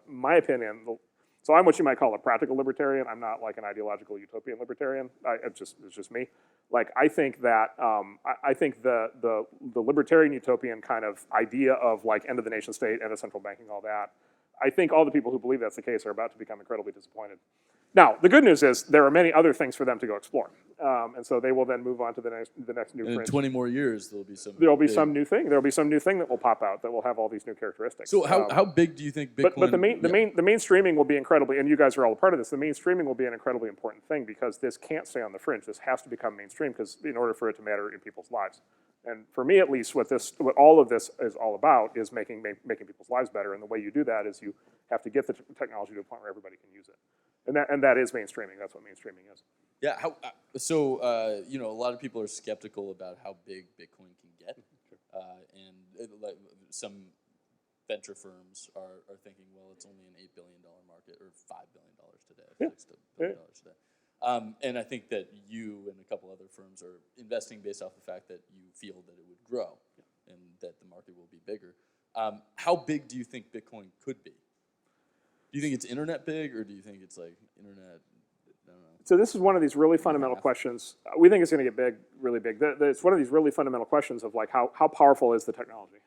my opinion. So I'm what you might call a practical libertarian. I'm not like an ideological utopian libertarian. It's just me. Like I think that I think the libertarian utopian kind of idea of like end of the nation state, end of central banking, all that. I think all the people who believe that's the case are about to become incredibly disappointed. Now, the good news is there are many other things for them to go explore, and so they will then move on to the next new. And in 20 more years, there'll be some. There'll be some new thing. There'll be some new thing that will pop out that will have all these new characteristics. So how big do you think Bitcoin? But the mainstreaming will be incredibly, and you guys are all a part of this. The mainstreaming will be an incredibly important thing because this can't stay on the fringe. This has to become mainstream because in order for it to matter in people's lives. And for me, at least, what all of this is all about is making people's lives better. And the way you do that is you have to get the technology to a point where everybody can use it. And that is mainstreaming. That's what mainstreaming is. Yeah. A lot of people are skeptical about how big Bitcoin can get, and some venture firms are thinking, well, it's only an $8 billion market or $5 billion today, $6 billion today. And I think that you and a couple other firms are investing based off the fact that you feel that it would grow and that the market will be bigger. How big do you think Bitcoin could be? Do you think it's internet big, or do you think it's like internet? I don't know. So this is one of these really fundamental questions. We think it's going to get big, really big. It's one of these really fundamental questions of like how powerful is the technology,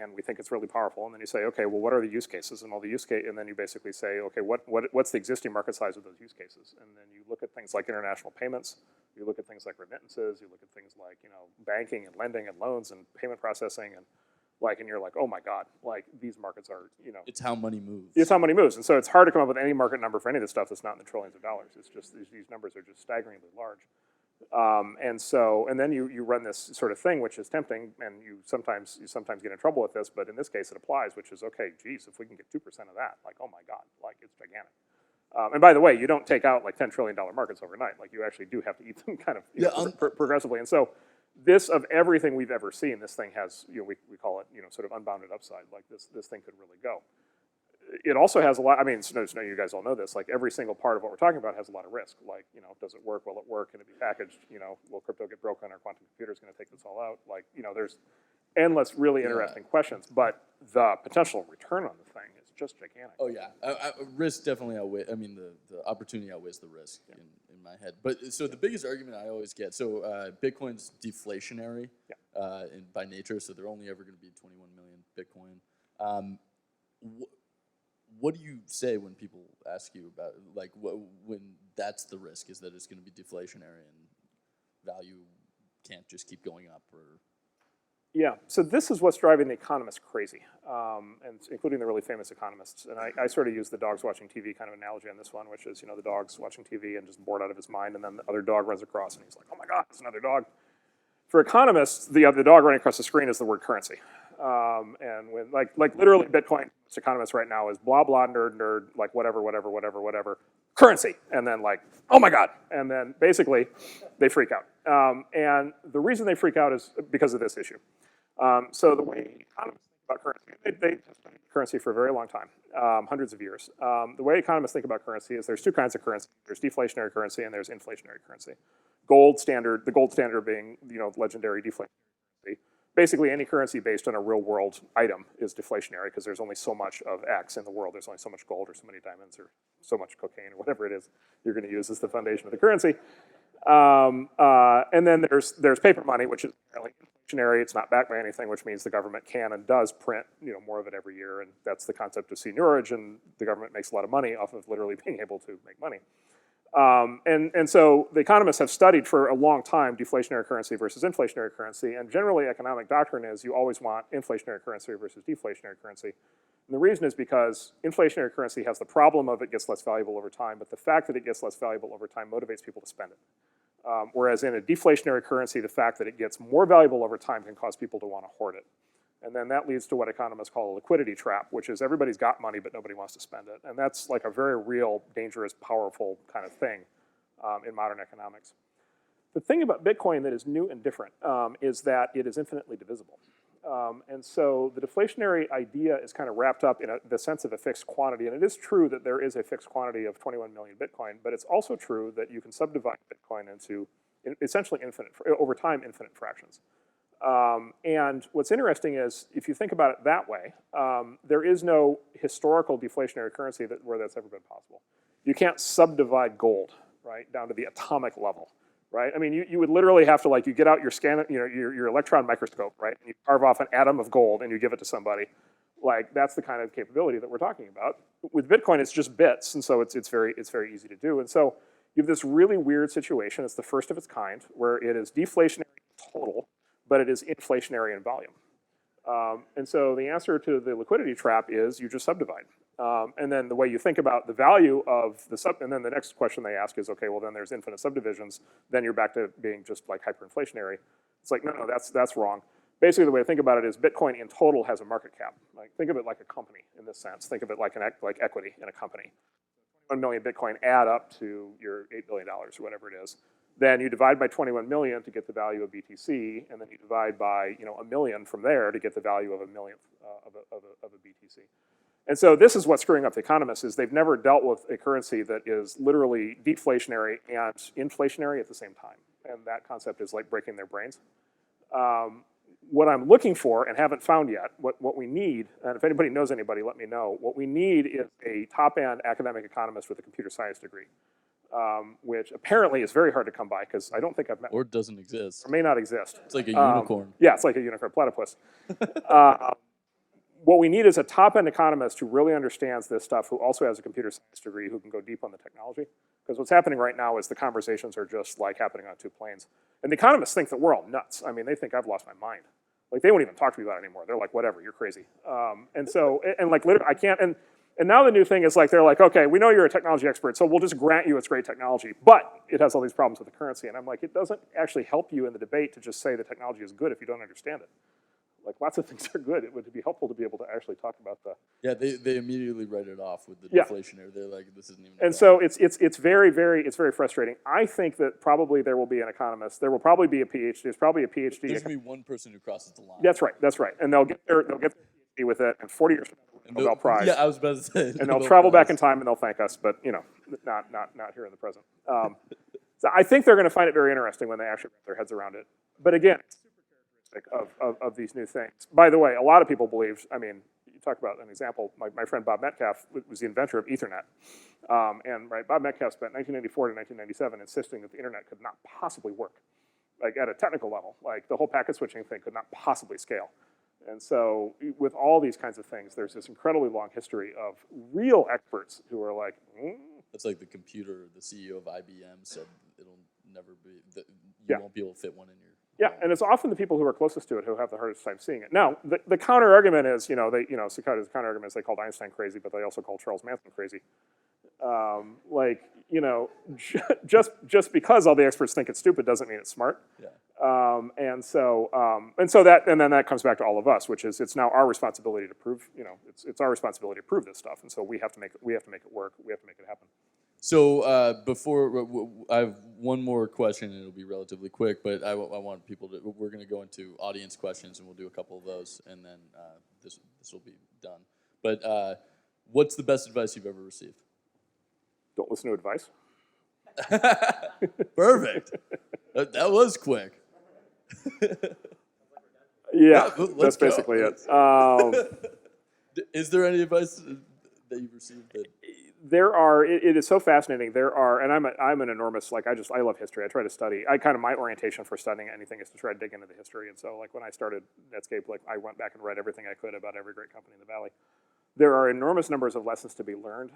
and we think it's really powerful. And then you say, okay, well, what are the use cases and all the use case? And then you basically say, okay, what's the existing market size of those use cases? And then you look at things like international payments. You look at things like remittances. You look at things like banking and lending and loans and payment processing and. And you're like, oh my God, like these markets are, It's how money moves. It's how money moves. And so it's hard to come up with any market number for any of this stuff that's not in the trillions of dollars. It's just, these numbers are just staggeringly large. And then you run this sort of thing, which is tempting, and you sometimes get in trouble with this, but in this case it applies, which is, okay, geez, if we can get 2% of that, like, oh my God, like it's gigantic. And by the way, you don't take out like $10 trillion markets overnight. Like you actually do have to eat them kind of progressively. And so this, of everything we've ever seen, this thing has, we call it, sort of unbounded upside. Like this thing could really go. It also has a lot, you guys all know this, like every single part of what we're talking about has a lot of risk. Like, does it work? Will it work? Can it be packaged? Will crypto get broken? Are quantum computers going to take this all out? Like, there's endless really interesting questions, but the potential return on the thing is just gigantic. Oh yeah, risk definitely outweighs. I mean, the opportunity outweighs the risk in my head. But so the biggest argument I always get. So Bitcoin's deflationary by nature. So they're only ever going to be 21 million Bitcoin. What do you say when people ask you about like when that's the risk, is that it's going to be deflationary and value can't just keep going up? Or yeah, so this is what's driving the economists crazy, and including the really famous economists. And I sort of use the dogs watching TV kind of analogy on this one, which is, the dog's watching TV and just bored out of his mind, and then the other dog runs across, and he's like, oh my God, it's another dog. For economists, the dog running across the screen is the word currency. And when, like literally Bitcoin, economists right now is blah, blah, nerd, like whatever, currency. And then like, oh my God. And then basically they freak out. And the reason they freak out is because of this issue. So the way economists think about currency, they studied currency for a very long time, hundreds of years. The way economists think about currency is there's two kinds of currency. There's deflationary currency and there's inflationary currency. The gold standard being, legendary deflationary currency. Basically, any currency based on a real world item is deflationary because there's only so much of X in the world. There's only so much gold or so many diamonds or so much cocaine or whatever it is you're going to use as the foundation of the currency. And then there's paper money, which is apparently inflationary. It's not backed by anything, which means the government can and does print, more of it every year. And that's the concept of seigniorage. And the government makes a lot of money off of literally being able to make money. And so the economists have studied for a long time deflationary currency versus inflationary currency, and generally economic doctrine is you always want inflationary currency versus deflationary currency. And the reason is because inflationary currency has the problem of it gets less valuable over time, but the fact that it gets less valuable over time motivates people to spend it. Whereas in a deflationary currency, the fact that it gets more valuable over time can cause people to want to hoard it. And then that leads to what economists call a liquidity trap, which is everybody's got money, but nobody wants to spend it. And that's like a very real, dangerous, powerful kind of thing in modern economics. The thing about Bitcoin that is new and different is that it is infinitely divisible. And so the deflationary idea is kind of wrapped up in the sense of a fixed quantity. And it is true that there is a fixed quantity of 21 million Bitcoin, but it's also true that you can subdivide Bitcoin into essentially over time, infinite fractions. And what's interesting is, if you think about it that way, there is no historical deflationary currency where that's ever been possible. You can't subdivide gold, right, down to the atomic level, right? I mean, you would literally have to, you get out your your electron microscope, right, and you carve off an atom of gold and you give it to somebody. Like, that's the kind of capability that we're talking about. With Bitcoin, it's just bits, and so it's very easy to do. And so you have this really weird situation. It's the first of its kind, where it is deflationary total, but it is inflationary in volume. And so the answer to the liquidity trap is you just subdivide. And then the way you think about the value of and then the next question they ask is, okay, well then there's infinite subdivisions, then you're back to being just like hyperinflationary. It's like, no, that's wrong. Basically the way to think about it is Bitcoin in total has a market cap. Like, think of it like a company in this sense. Think of it like equity in a company. 1 million Bitcoin add up to your $8 billion or whatever it is. Then you divide by 21 million to get the value of BTC, and then you divide by a million from there to get the value of a millionth of a BTC. And so this is what's screwing up the economists, is they've never dealt with a currency that is literally deflationary and inflationary at the same time. And that concept is like breaking their brains. What I'm looking for and haven't found yet, what we need, and if anybody knows anybody, let me know, what we need is a top-end academic economist with a computer science degree. Which apparently is very hard to come by, because I don't think I've met. Or doesn't exist. Or may not exist. It's like a unicorn. Yeah, it's like a unicorn platypus. What we need is a top-end economist who really understands this stuff, who also has a computer science degree, who can go deep on the technology. Because what's happening right now is the conversations are just like happening on two planes. And the economists think that we're all nuts. I mean, they think I've lost my mind. Like, they won't even talk to me about it anymore. They're like, whatever, you're crazy. And so, and like, literally, I can't, and now the new thing is like, they're like, okay, we know you're a technology expert, so we'll just grant you it's great technology, but it has all these problems with the currency. And I'm like, it doesn't actually help you in the debate to just say the technology is good if you don't understand it. Like, lots of things are good. It would be helpful to be able to actually talk about the... Yeah, they immediately write it off with the deflationary. They're like, this isn't even... And so it's very frustrating. I think that probably there will be an economist. There will probably be a PhD. There's probably a PhD. There's going to be one person who crosses the line. That's right. And they'll get their PhD with it, and 40 years from now, Nobel Prize. Yeah, I was about to say. And they'll travel back in time and they'll thank us, but not here in the present. So I think they're going to find it very interesting when they actually wrap their heads around it. But again, it's super characteristic of these new things. By the way, a lot of people believe, I mean, you talk about an example. My friend Bob Metcalfe was the inventor of Ethernet. And right, Bob Metcalfe spent 1994 to 1997 insisting that the internet could not possibly work, like at a technical level. Like the whole packet switching thing could not possibly scale. And so with all these kinds of things, there's this incredibly long history of real experts who are like, That's like the computer, the CEO of IBM said it'll never be, you Yeah. won't be able to fit one in your Yeah, and it's often the people who are closest to it who have the hardest time seeing it. Now, the counter argument is, the counter argument is they called Einstein crazy, but they also called Charles Manson crazy. Just because all the experts think it's stupid doesn't mean it's smart. Yeah. And then that comes back to all of us, which is it's now our responsibility to prove, it's our responsibility to prove this stuff, and so we have to make it work. We have to make it happen. So I have one more question, and it'll be relatively quick, but I want people to, we're going to go into audience questions, and we'll do a couple of those, and then this will be done. But what's the best advice you've ever received? Don't listen to advice. Perfect. That was quick. Yeah, that's basically it. Is there any advice that you've received that... There are. It is so fascinating. There are, and I'm an enormous, I love history. I try to study. My orientation for studying anything is to try to dig into the history. And so, when I started Netscape, I went back and read everything I could about every great company in the Valley. There are enormous numbers of lessons to be learned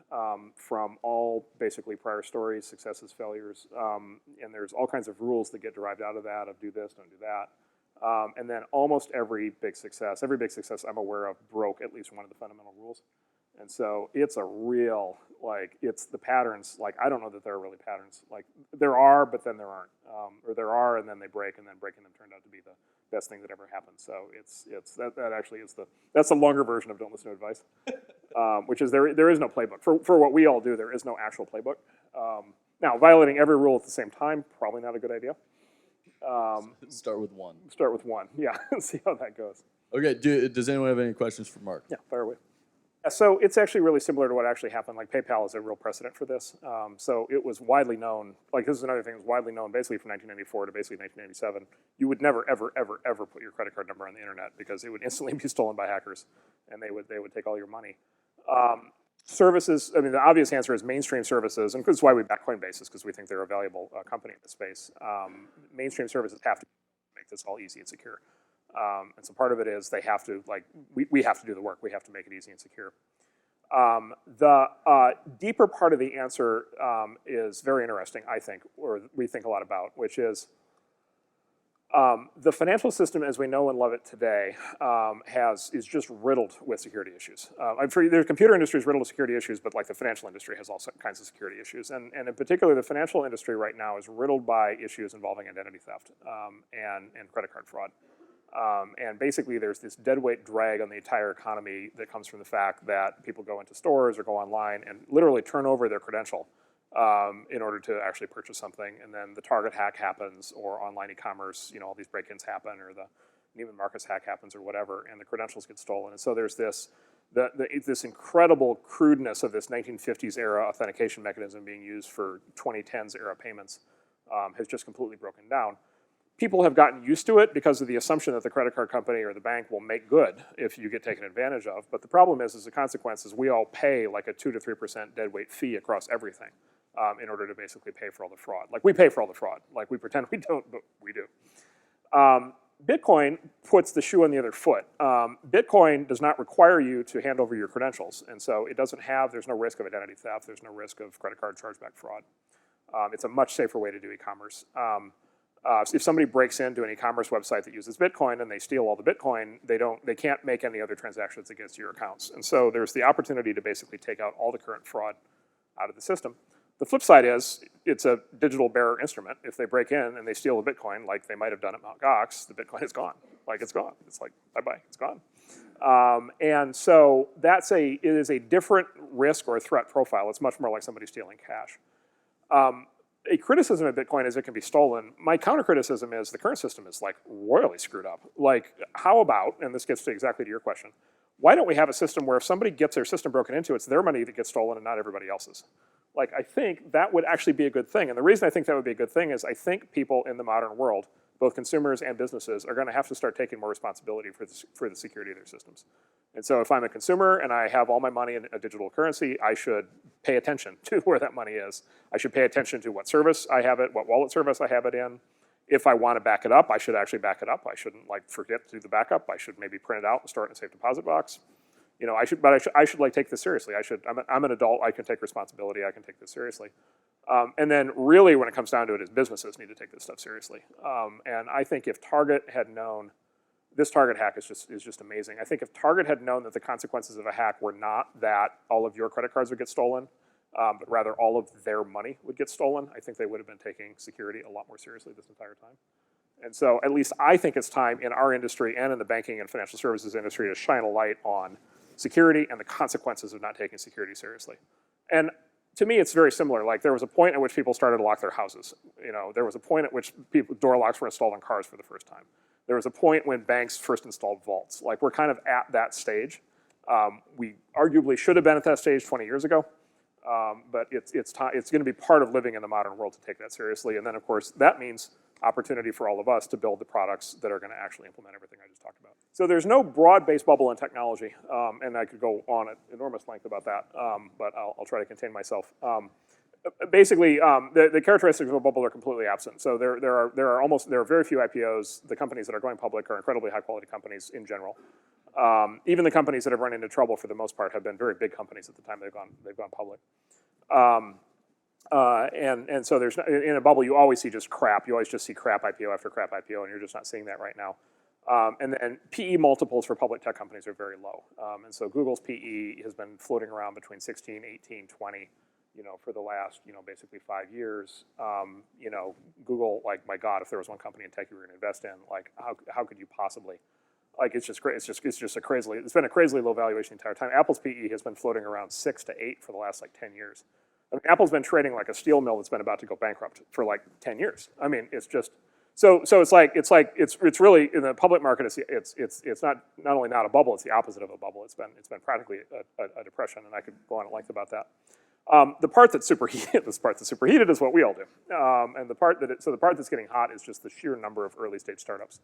from all basically prior stories, successes, failures, and there's all kinds of rules that get derived out of that, of do this, don't do that. And then almost every big success I'm aware of broke at least one of the fundamental rules. And so it's a real, it's the patterns, I don't know that there are really patterns. There are, but then there aren't. Or there are, and then they break, and then breaking them turned out to be the best thing that ever happened. So that actually is that's the longer version of don't listen to advice, which is there is no playbook. For what we all do, there is no actual playbook. Now, violating every rule at the same time, probably not a good idea. Start with one. Start with one, yeah, and see how that goes. Okay, does anyone have any questions for Mark? Yeah, fire away. So it's actually really similar to what actually happened. PayPal is a real precedent for this. So it was widely known. This is another thing that was widely known basically from 1994 to basically 1997. You would never, ever, ever, ever put your credit card number on the internet because it would instantly be stolen by hackers, and they would take all your money. Services. The obvious answer is mainstream services, and that's why we back Coinbase, because we think they're a valuable company in the space. Mainstream services have to make this all easy and secure. And so part of it is they have to, we have to do the work. We have to make it easy and secure. The deeper part of the answer is very interesting, I think, or we think a lot about, which is the financial system as we know and love it today is just riddled with security issues. The computer industry is riddled with security issues, but the financial industry has all kinds of security issues. And in particular, the financial industry right now is riddled by issues involving identity theft and credit card fraud. And basically, there's this deadweight drag on the entire economy that comes from the fact that people go into stores or go online and literally turn over their credential in order to actually purchase something. And then the Target hack happens, or online e-commerce, all these break-ins happen, or the Neiman Marcus hack happens, or whatever, and the credentials get stolen. And so there's this incredible crudeness of this 1950s era authentication mechanism being used for 2010s era payments has just completely broken down. People have gotten used to it because of the assumption that the credit card company or the bank will make good if you get taken advantage of. But the problem is, as a consequence, is we all pay a 2 to 3% deadweight fee across everything in order to basically pay for all the fraud. We pay for all the fraud. We pretend we don't, but we do. Bitcoin puts the shoe on the other foot. Bitcoin does not require you to hand over your credentials, and so there's no risk of identity theft. There's no risk of credit card chargeback fraud. It's a much safer way to do e-commerce. If somebody breaks into an e-commerce website that uses Bitcoin and they steal all the Bitcoin, they can't make any other transactions against your accounts. And so there's the opportunity to basically take out all the current fraud out of the system. The flip side is it's a digital bearer instrument. If they break in and they steal the Bitcoin, like they might have done at Mt. Gox, the Bitcoin is gone. It's gone. It's bye-bye, it's gone. And so it is a different risk or threat profile. It's much more like somebody stealing cash. A criticism of Bitcoin is it can be stolen. My counter criticism is the current system is royally screwed up. How about, and this gets exactly to your question, why don't we have a system where if somebody gets their system broken into, it's their money that gets stolen and not everybody else's? Like, I think that would actually be a good thing. And the reason I think that would be a good thing is I think people in the modern world, both consumers and businesses, are going to have to start taking more responsibility for the security of their systems. And so if I'm a consumer and I have all my money in a digital currency, I should pay attention to where that money is. I should pay attention to what service I have it, what wallet service I have it in. If I want to back it up, I should actually back it up. I shouldn't like forget to do the backup. I should maybe print it out and store it in a safe deposit box. You know, I should like take this seriously. I'm an adult. I can take responsibility. I can take this seriously. And then really when it comes down to it is businesses need to take this stuff seriously. And I think if Target had known, this Target hack is just amazing. I think if Target had known that the consequences of a hack were not that all of your credit cards would get stolen, but rather all of their money would get stolen, I think they would have been taking security a lot more seriously this entire time. And so at least I think it's time in our industry and in the banking and financial services industry to shine a light on security and the consequences of not taking security seriously. And to me, it's very similar. Like there was a point at which people started to lock their houses. You know, there was a point at which door locks were installed on cars for the first time. There was a point when banks first installed vaults. Like we're kind of at that stage. We arguably should have been at that stage 20 years ago. But it's going to be part of living in the modern world to take that seriously. And then, of course, that means opportunity for all of us to build the products that are going to actually implement everything I just talked about. So there's no broad-based bubble in technology, and I could go on at enormous length about that, but I'll try to contain myself. Basically, the characteristics of a bubble are completely absent. So there are very few IPOs. The companies that are going public are incredibly high-quality companies in general. Even the companies that have run into trouble, for the most part, have been very big companies at the time they've gone public. And so there's in a bubble you always see just crap. You always just see crap IPO after crap IPO, and you're just not seeing that right now. And PE multiples for public tech companies are very low. And so Google's PE has been floating around between 16, 18, 20, you know, for the last, you know, basically 5 years. You know, Google, like, my God, if there was one company in tech you were going to invest in, like, how could you possibly? Like, it's just it's been a crazily low valuation the entire time. Apple's PE has been floating around 6 to 8 for the last like 10 years. I mean, Apple's been trading like a steel mill that's been about to go bankrupt for like 10 years. I mean, it's just so it's really in the public market. It's not only not a bubble, it's the opposite of a bubble. It's been practically a depression, and I could go on at length about that. The part that's superheated is what we all do, and the part that's getting hot is just the sheer number of early stage startups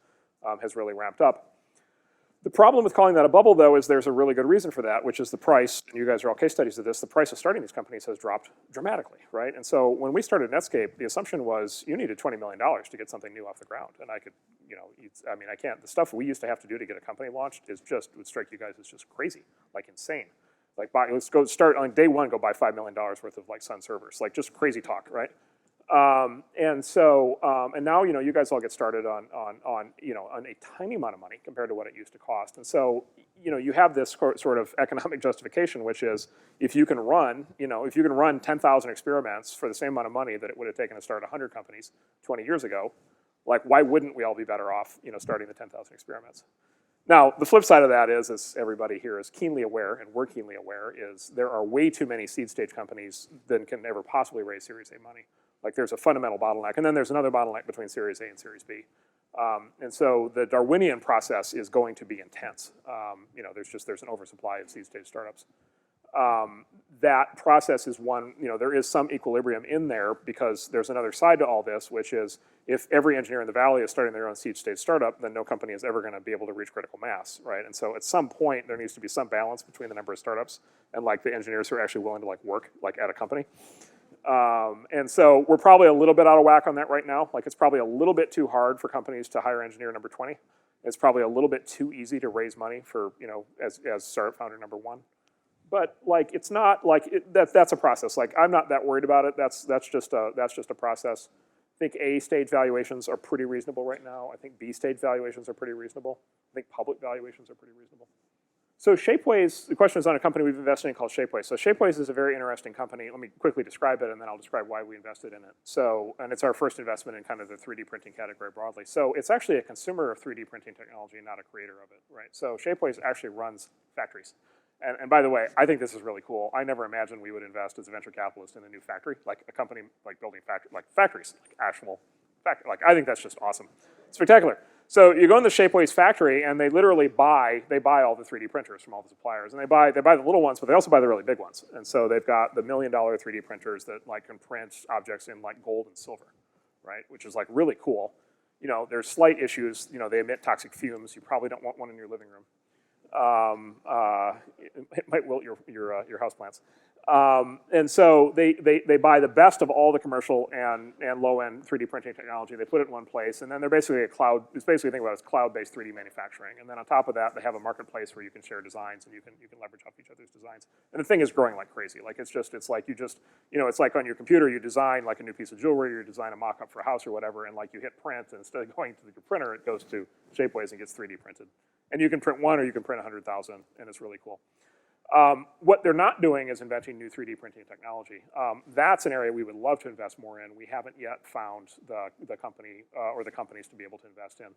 has really ramped up. The problem with calling that a bubble, though, is there's a really good reason for that, which is the price, and you guys are all case studies of this, the price of starting these companies has dropped dramatically, right? And so when we started Netscape, the assumption was you needed $20 million to get something new off the ground. And I could, you know, I can't, the stuff we used to have to do to get a company launched is just, would strike you guys as just crazy, like insane. Like, let's go start on day one, go buy $5 million worth of like Sun servers, like just crazy talk, right? And now, you know, you guys all get started on a tiny amount of money compared to what it used to cost. And so, you know, you have this sort of economic justification, which is if you can run 10,000 experiments for the same amount of money that it would have taken to start 100 companies 20 years ago, like, why wouldn't we all be better off, you know, starting the 10,000 experiments? Now, the flip side of that is, as everybody here is keenly aware, and we're keenly aware, is there are way too many seed stage companies that can never possibly raise Series A money. Like, there's a fundamental bottleneck, and then there's another bottleneck between Series A and Series B. And so the Darwinian process is going to be intense. You know, there's an oversupply of seed stage startups. That process is one, you know, there is some equilibrium in there because there's another side to all this, which is if every engineer in the valley is starting their own seed stage startup, then no company is ever going to be able to reach critical mass, right? And so at some point, there needs to be some balance between the number of startups and like the engineers who are actually willing to like work like at a company. And so we're probably a little bit out of whack on that right now. Like, it's probably a little bit too hard for companies to hire engineer number 20. It's probably a little bit too easy to raise money for, you know, as startup founder number 1. But like, it's not like that's a process. Like, I'm not that worried about it. That's just a process. I think A stage valuations are pretty reasonable right now. I think B stage valuations are pretty reasonable. I think public valuations are pretty reasonable. So Shapeways, the question is on a company we've invested in called Shapeways. So Shapeways is a very interesting company. Let me quickly describe it, and then I'll describe why we invested in it. So, and it's our first investment in kind of the 3D printing category broadly. So it's actually a consumer of 3D printing technology, not a creator of it, right? So Shapeways actually runs factories. And by the way, I think this is really cool. I never imagined we would invest as a venture capitalist in a new factory, like a company like building factories, like actual factory. Like, I think that's just awesome. Spectacular. So you go in the Shapeways factory, and they literally buy all the 3D printers from all the suppliers, and they buy the little ones, but they also buy the really big ones. And so they've got the $1 million 3D printers that like can print objects in like gold and silver, right? Which is like really cool. You know, there's slight issues. You know, they emit toxic fumes. You probably don't want one in your living room. It might wilt your houseplants. And so they buy the best of all the commercial and low-end 3D printing technology. They put it in one place, and then they're basically it's basically, think about it as cloud-based 3D manufacturing. And then on top of that, they have a marketplace where you can share designs and you can leverage off each other's designs. And the thing is growing like crazy. Like it's like it's like on your computer, you design like a new piece of jewelry, or you design a mock-up for a house or whatever, and like you hit print, and instead of going to the printer, it goes to Shapeways and gets 3D printed. And you can print one, or you can print 100,000, and it's really cool. What they're not doing is inventing new 3D printing technology. That's an area we would love to invest more in. We haven't yet found the company or the companies to be able to invest in.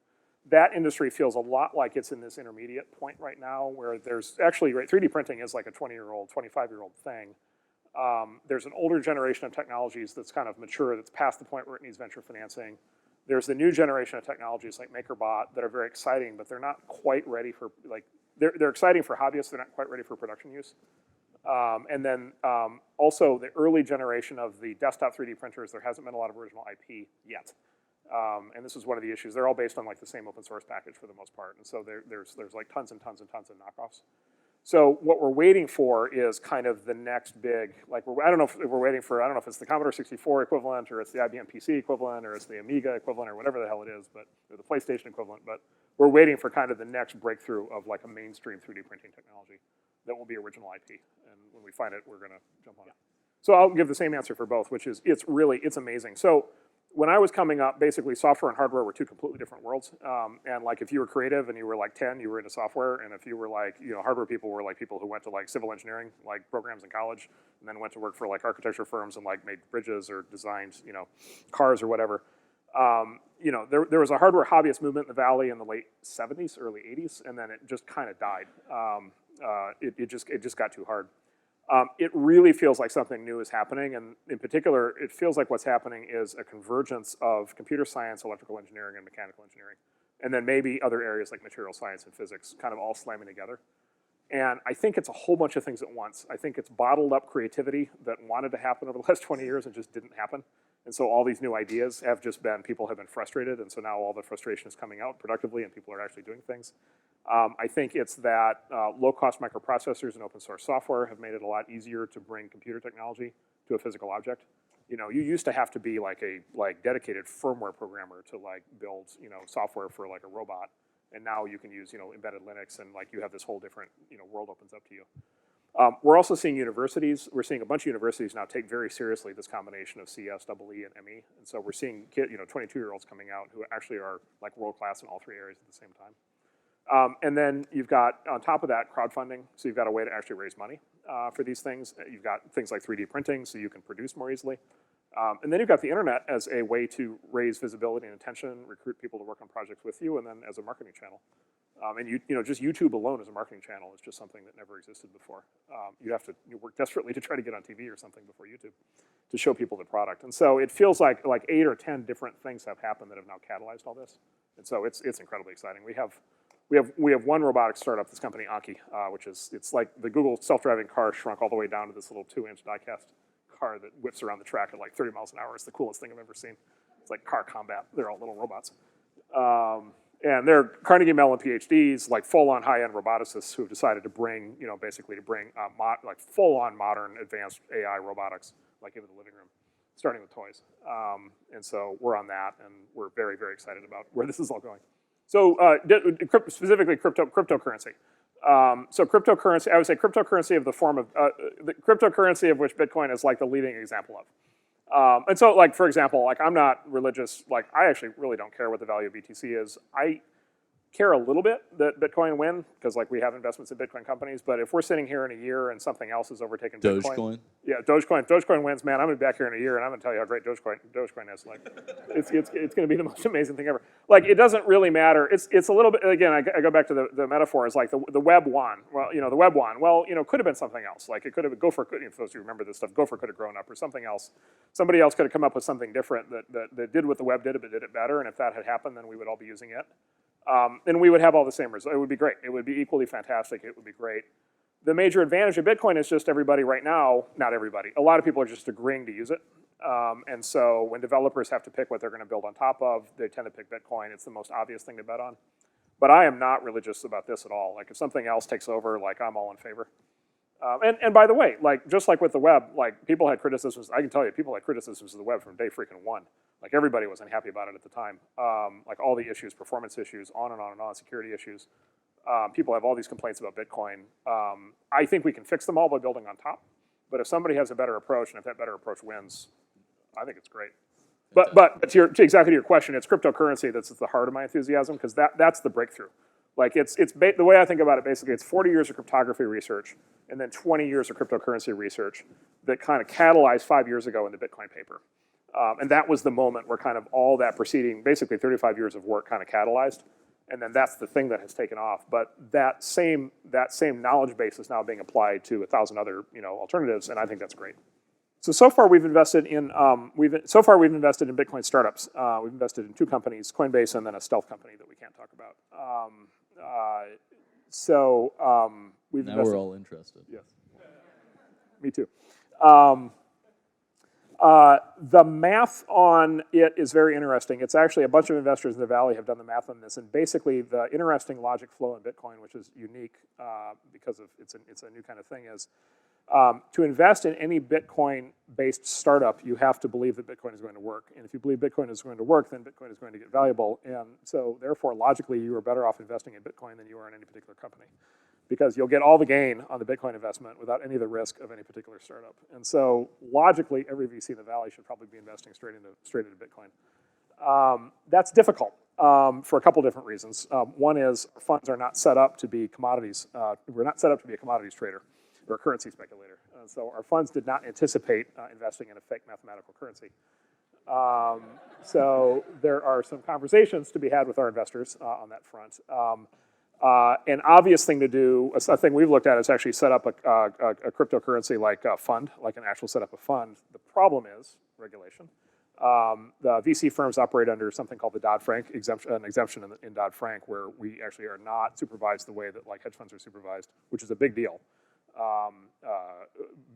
That industry feels a lot like it's in this intermediate point right now, where there's actually, right, 3D printing is like a 20-year-old, 25-year-old thing. There's an older generation of technologies that's kind of mature, that's past the point where it needs venture financing. There's the new generation of technologies like MakerBot that are very exciting, but they're not quite ready for, like, they're exciting for hobbyists, they're not quite ready for production use. And then also the early generation of the desktop 3D printers, there hasn't been a lot of original IP yet. And this is one of the issues. They're all based on like the same open source package for the most part. And so there's like tons and tons and tons of knockoffs. So what we're waiting for is kind of the next big, like I don't know if we're waiting for, I don't know if it's the Commodore 64 equivalent, or it's the IBM PC equivalent, or it's the Amiga equivalent, or whatever the hell it is, or the PlayStation equivalent, but we're waiting for kind of the next breakthrough of like a mainstream 3D printing technology that will be original IP. And when we find it, we're gonna jump on it. So I'll give the same answer for both, which is it's amazing. So when I was coming up, basically software and hardware were two completely different worlds. And like if you were creative and you were like 10, you were into software. And if you were like, hardware people were like people who went to like civil engineering, like programs in college, and then went to work for like architecture firms and like made bridges or designed, cars or whatever. There was a hardware hobbyist movement in the Valley in the late 70s, early 80s, and then it just kind of died. It just got too hard. It really feels like something new is happening, and in particular, it feels like what's happening is a convergence of computer science, electrical engineering, and mechanical engineering, and then maybe other areas like material science and physics kind of all slamming together. And I think it's a whole bunch of things at once. I think it's bottled up creativity that wanted to happen over the last 20 years and just didn't happen. And so all these new ideas have just been, people have been frustrated, and so now all the frustration is coming out productively and people are actually doing things. I think it's that low-cost microprocessors and open source software have made it a lot easier to bring computer technology to a physical object. You used to have to be like a dedicated firmware programmer to like build software for like a robot, and now you can use embedded Linux, and like you have this whole different world opens up to you. We're also seeing universities. We're seeing a bunch of universities now take very seriously this combination of CS, EE, and ME, and so we're seeing 22-year-olds coming out who actually are like world class in all three areas at the same time. And then you've got, on top of that, crowdfunding. So you've got a way to actually raise money for these things. You've got things like 3D printing, so you can produce more easily. And then you've got the internet as a way to raise visibility and attention, recruit people to work on projects with you, and then as a marketing channel. And just YouTube alone as a marketing channel is just something that never existed before. You'd have to work desperately to try to get on TV or something before YouTube to show people the product. And so it feels like 8 or 10 different things have happened that have now catalyzed all this. And so it's incredibly exciting. We have one robotics startup, this company Anki, which it's like the Google self-driving car shrunk all the way down to this little 2-inch die-cast car that whips around the track at like 30 miles an hour. It's the coolest thing I've ever seen. It's like car combat. They're all little robots. And they're Carnegie Mellon PhDs, like full-on high-end roboticists who have decided to bring, basically to bring like full-on modern advanced AI robotics like into the living room, starting with toys. And so we're on that, and we're very, very excited about where this is all going. So specifically cryptocurrency. So cryptocurrency, I would say cryptocurrency of the form of, the cryptocurrency of which Bitcoin is like the leading example of. And so like, for example, like I'm not religious, like I actually really don't care what the value of BTC is. I care a little bit that Bitcoin win, because like we have investments in Bitcoin companies, but if we're sitting here in a year and something else has overtaken Bitcoin. Dogecoin? Yeah, Dogecoin wins, man. I'm gonna be back here in a year and I'm gonna tell you how great Dogecoin is. Like, it's gonna be the most amazing thing ever. Like, it doesn't really matter. It's a little bit, again, I go back to the metaphor, is like the web won. Well, the web won. Well, could have been something else. Like it could have, Gopher could, for those who remember this stuff, Gopher could have grown up or something else. Somebody else could have come up with something different that did what the web did, but did it better. And if that had happened, then we would all be using it. And we would have all the same results. It would be great. It would be equally fantastic. It would be great. The major advantage of Bitcoin is just everybody right now, not everybody, a lot of people are just agreeing to use it. And so when developers have to pick what they're going to build on top of, they tend to pick Bitcoin. It's the most obvious thing to bet on. But I am not religious about this at all. Like if something else takes over, like I'm all in favor. And by the way, like just like with the web, like people had criticisms. I can tell you, people had criticisms of the web from day freaking one. Like everybody was unhappy about it at the time. Like all the issues, performance issues, on and on and on, security issues. People have all these complaints about Bitcoin. I think we can fix them all by building on top. But if somebody has a better approach, and if that better approach wins, I think it's great. But to exactly to your question, it's cryptocurrency that's at the heart of my enthusiasm, because that's the breakthrough. Like the way I think about it, basically, it's 40 years of cryptography research and then 20 years of cryptocurrency research that kind of catalyzed 5 years ago in the Bitcoin paper. And that was the moment where kind of all that preceding, basically 35 years of work kind of catalyzed. And then that's the thing that has taken off. But that same knowledge base is now being applied to 1,000 other alternatives, and I think that's great. So far we've invested in Bitcoin startups. We've invested in 2 companies, Coinbase and then a stealth company that we can't talk about. We've now invested, we're all interested. Yes, me too. The math on it is very interesting. It's actually a bunch of investors in the Valley have done the math on this, and basically the interesting logic flow in Bitcoin, which is unique because of it's a new kind of thing, is to invest in any Bitcoin-based startup, you have to believe that Bitcoin is going to work. And if you believe Bitcoin is going to work, then Bitcoin is going to get valuable. And so therefore, logically, you are better off investing in Bitcoin than you are in any particular company, because you'll get all the gain on the Bitcoin investment without any of the risk of any particular startup. And so logically, every VC in the Valley should probably be investing straight into Bitcoin. That's difficult for a couple different reasons. One is funds are not set up to be commodities. We're not set up to be a commodities trader or a currency speculator. So our funds did not anticipate investing in a fake mathematical currency. So there are some conversations to be had with our investors on that front. An obvious thing to do, a thing we've looked at, is actually set up a cryptocurrency like a fund, like an actual set up a fund. The problem is regulation. The VC firms operate under something called the Dodd-Frank exemption, an exemption in Dodd-Frank, where we actually are not supervised the way that like hedge funds are supervised, which is a big deal.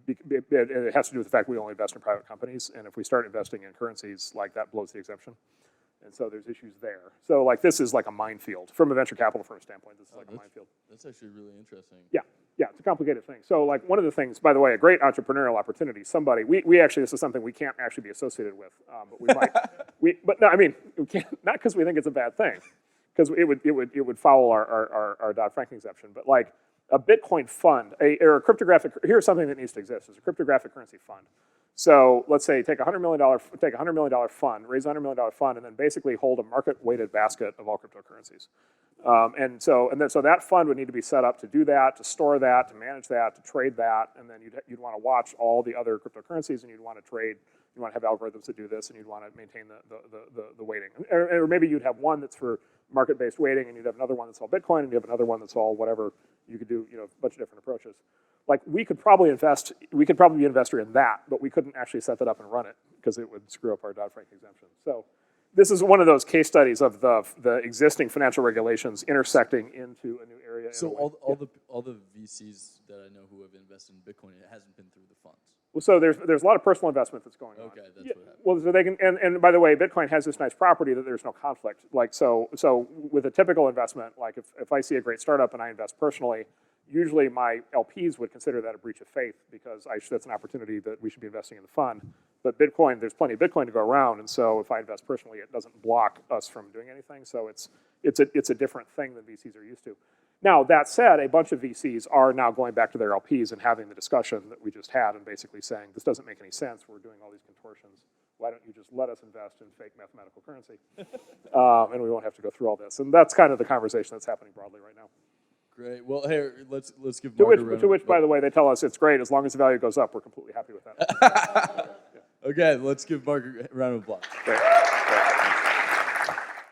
It has to do with the fact we only invest in private companies, and if we start investing in currencies, like that blows the exemption. And so there's issues there. So like this is like a minefield. From a venture capital firm standpoint, this is like a minefield. That's actually really interesting. Yeah, it's a complicated thing. So like one of the things, by the way, a great entrepreneurial opportunity, we actually, this is something we can't actually be associated with, but we might. But no, I mean, we can't, not because we think it's a bad thing, because it would foul our Dodd-Frank exemption, but like a Bitcoin fund, or a cryptographic, here's something that needs to exist, is a cryptographic currency fund. So let's say take $100 million fund, raise a $100 million fund, and then basically hold a market-weighted basket of all cryptocurrencies. And so that fund would need to be set up to do that, to store that, to manage that, to trade that, and then you'd want to watch all the other cryptocurrencies, and you'd want to trade. You want to have algorithms that do this, and you'd want to maintain the weighting. Or maybe you'd have one that's for market-based weighting, and you'd have another one that's all Bitcoin, and you have another one that's all whatever. You could do a bunch of different approaches. Like we could probably be an investor in that, but we couldn't actually set that up and run it because it would screw up our Dodd-Frank exemption. So this is one of those case studies of the existing financial regulations intersecting into a new area. So all the VCs that I know who have invested in Bitcoin, it hasn't been through the funds. Well, so there's a lot of personal investment that's going on. Okay, that's what happened. Well, so they can, and by the way, Bitcoin has this nice property that there's no conflict. Like so with a typical investment, like if I see a great startup and I invest personally, usually my LPs would consider that a breach of faith because that's an opportunity that we should be investing in the fund. But Bitcoin, there's plenty of Bitcoin to go around, and so if I invest personally, it doesn't block us from doing anything. So it's a different thing than VCs are used to. Now, that said, a bunch of VCs are now going back to their LPs and having the discussion that we just had and basically saying, this doesn't make any sense. We're doing all these contortions. Why don't you just let us invest in fake mathematical currency? And we won't have to go through all this. And that's kind of the conversation that's happening broadly right now. Great. Well, hey, let's give Mark a round. To which, by the way, they tell us it's great. As long as the value goes up, we're completely happy with that. Okay, let's give Mark a round of applause. Great.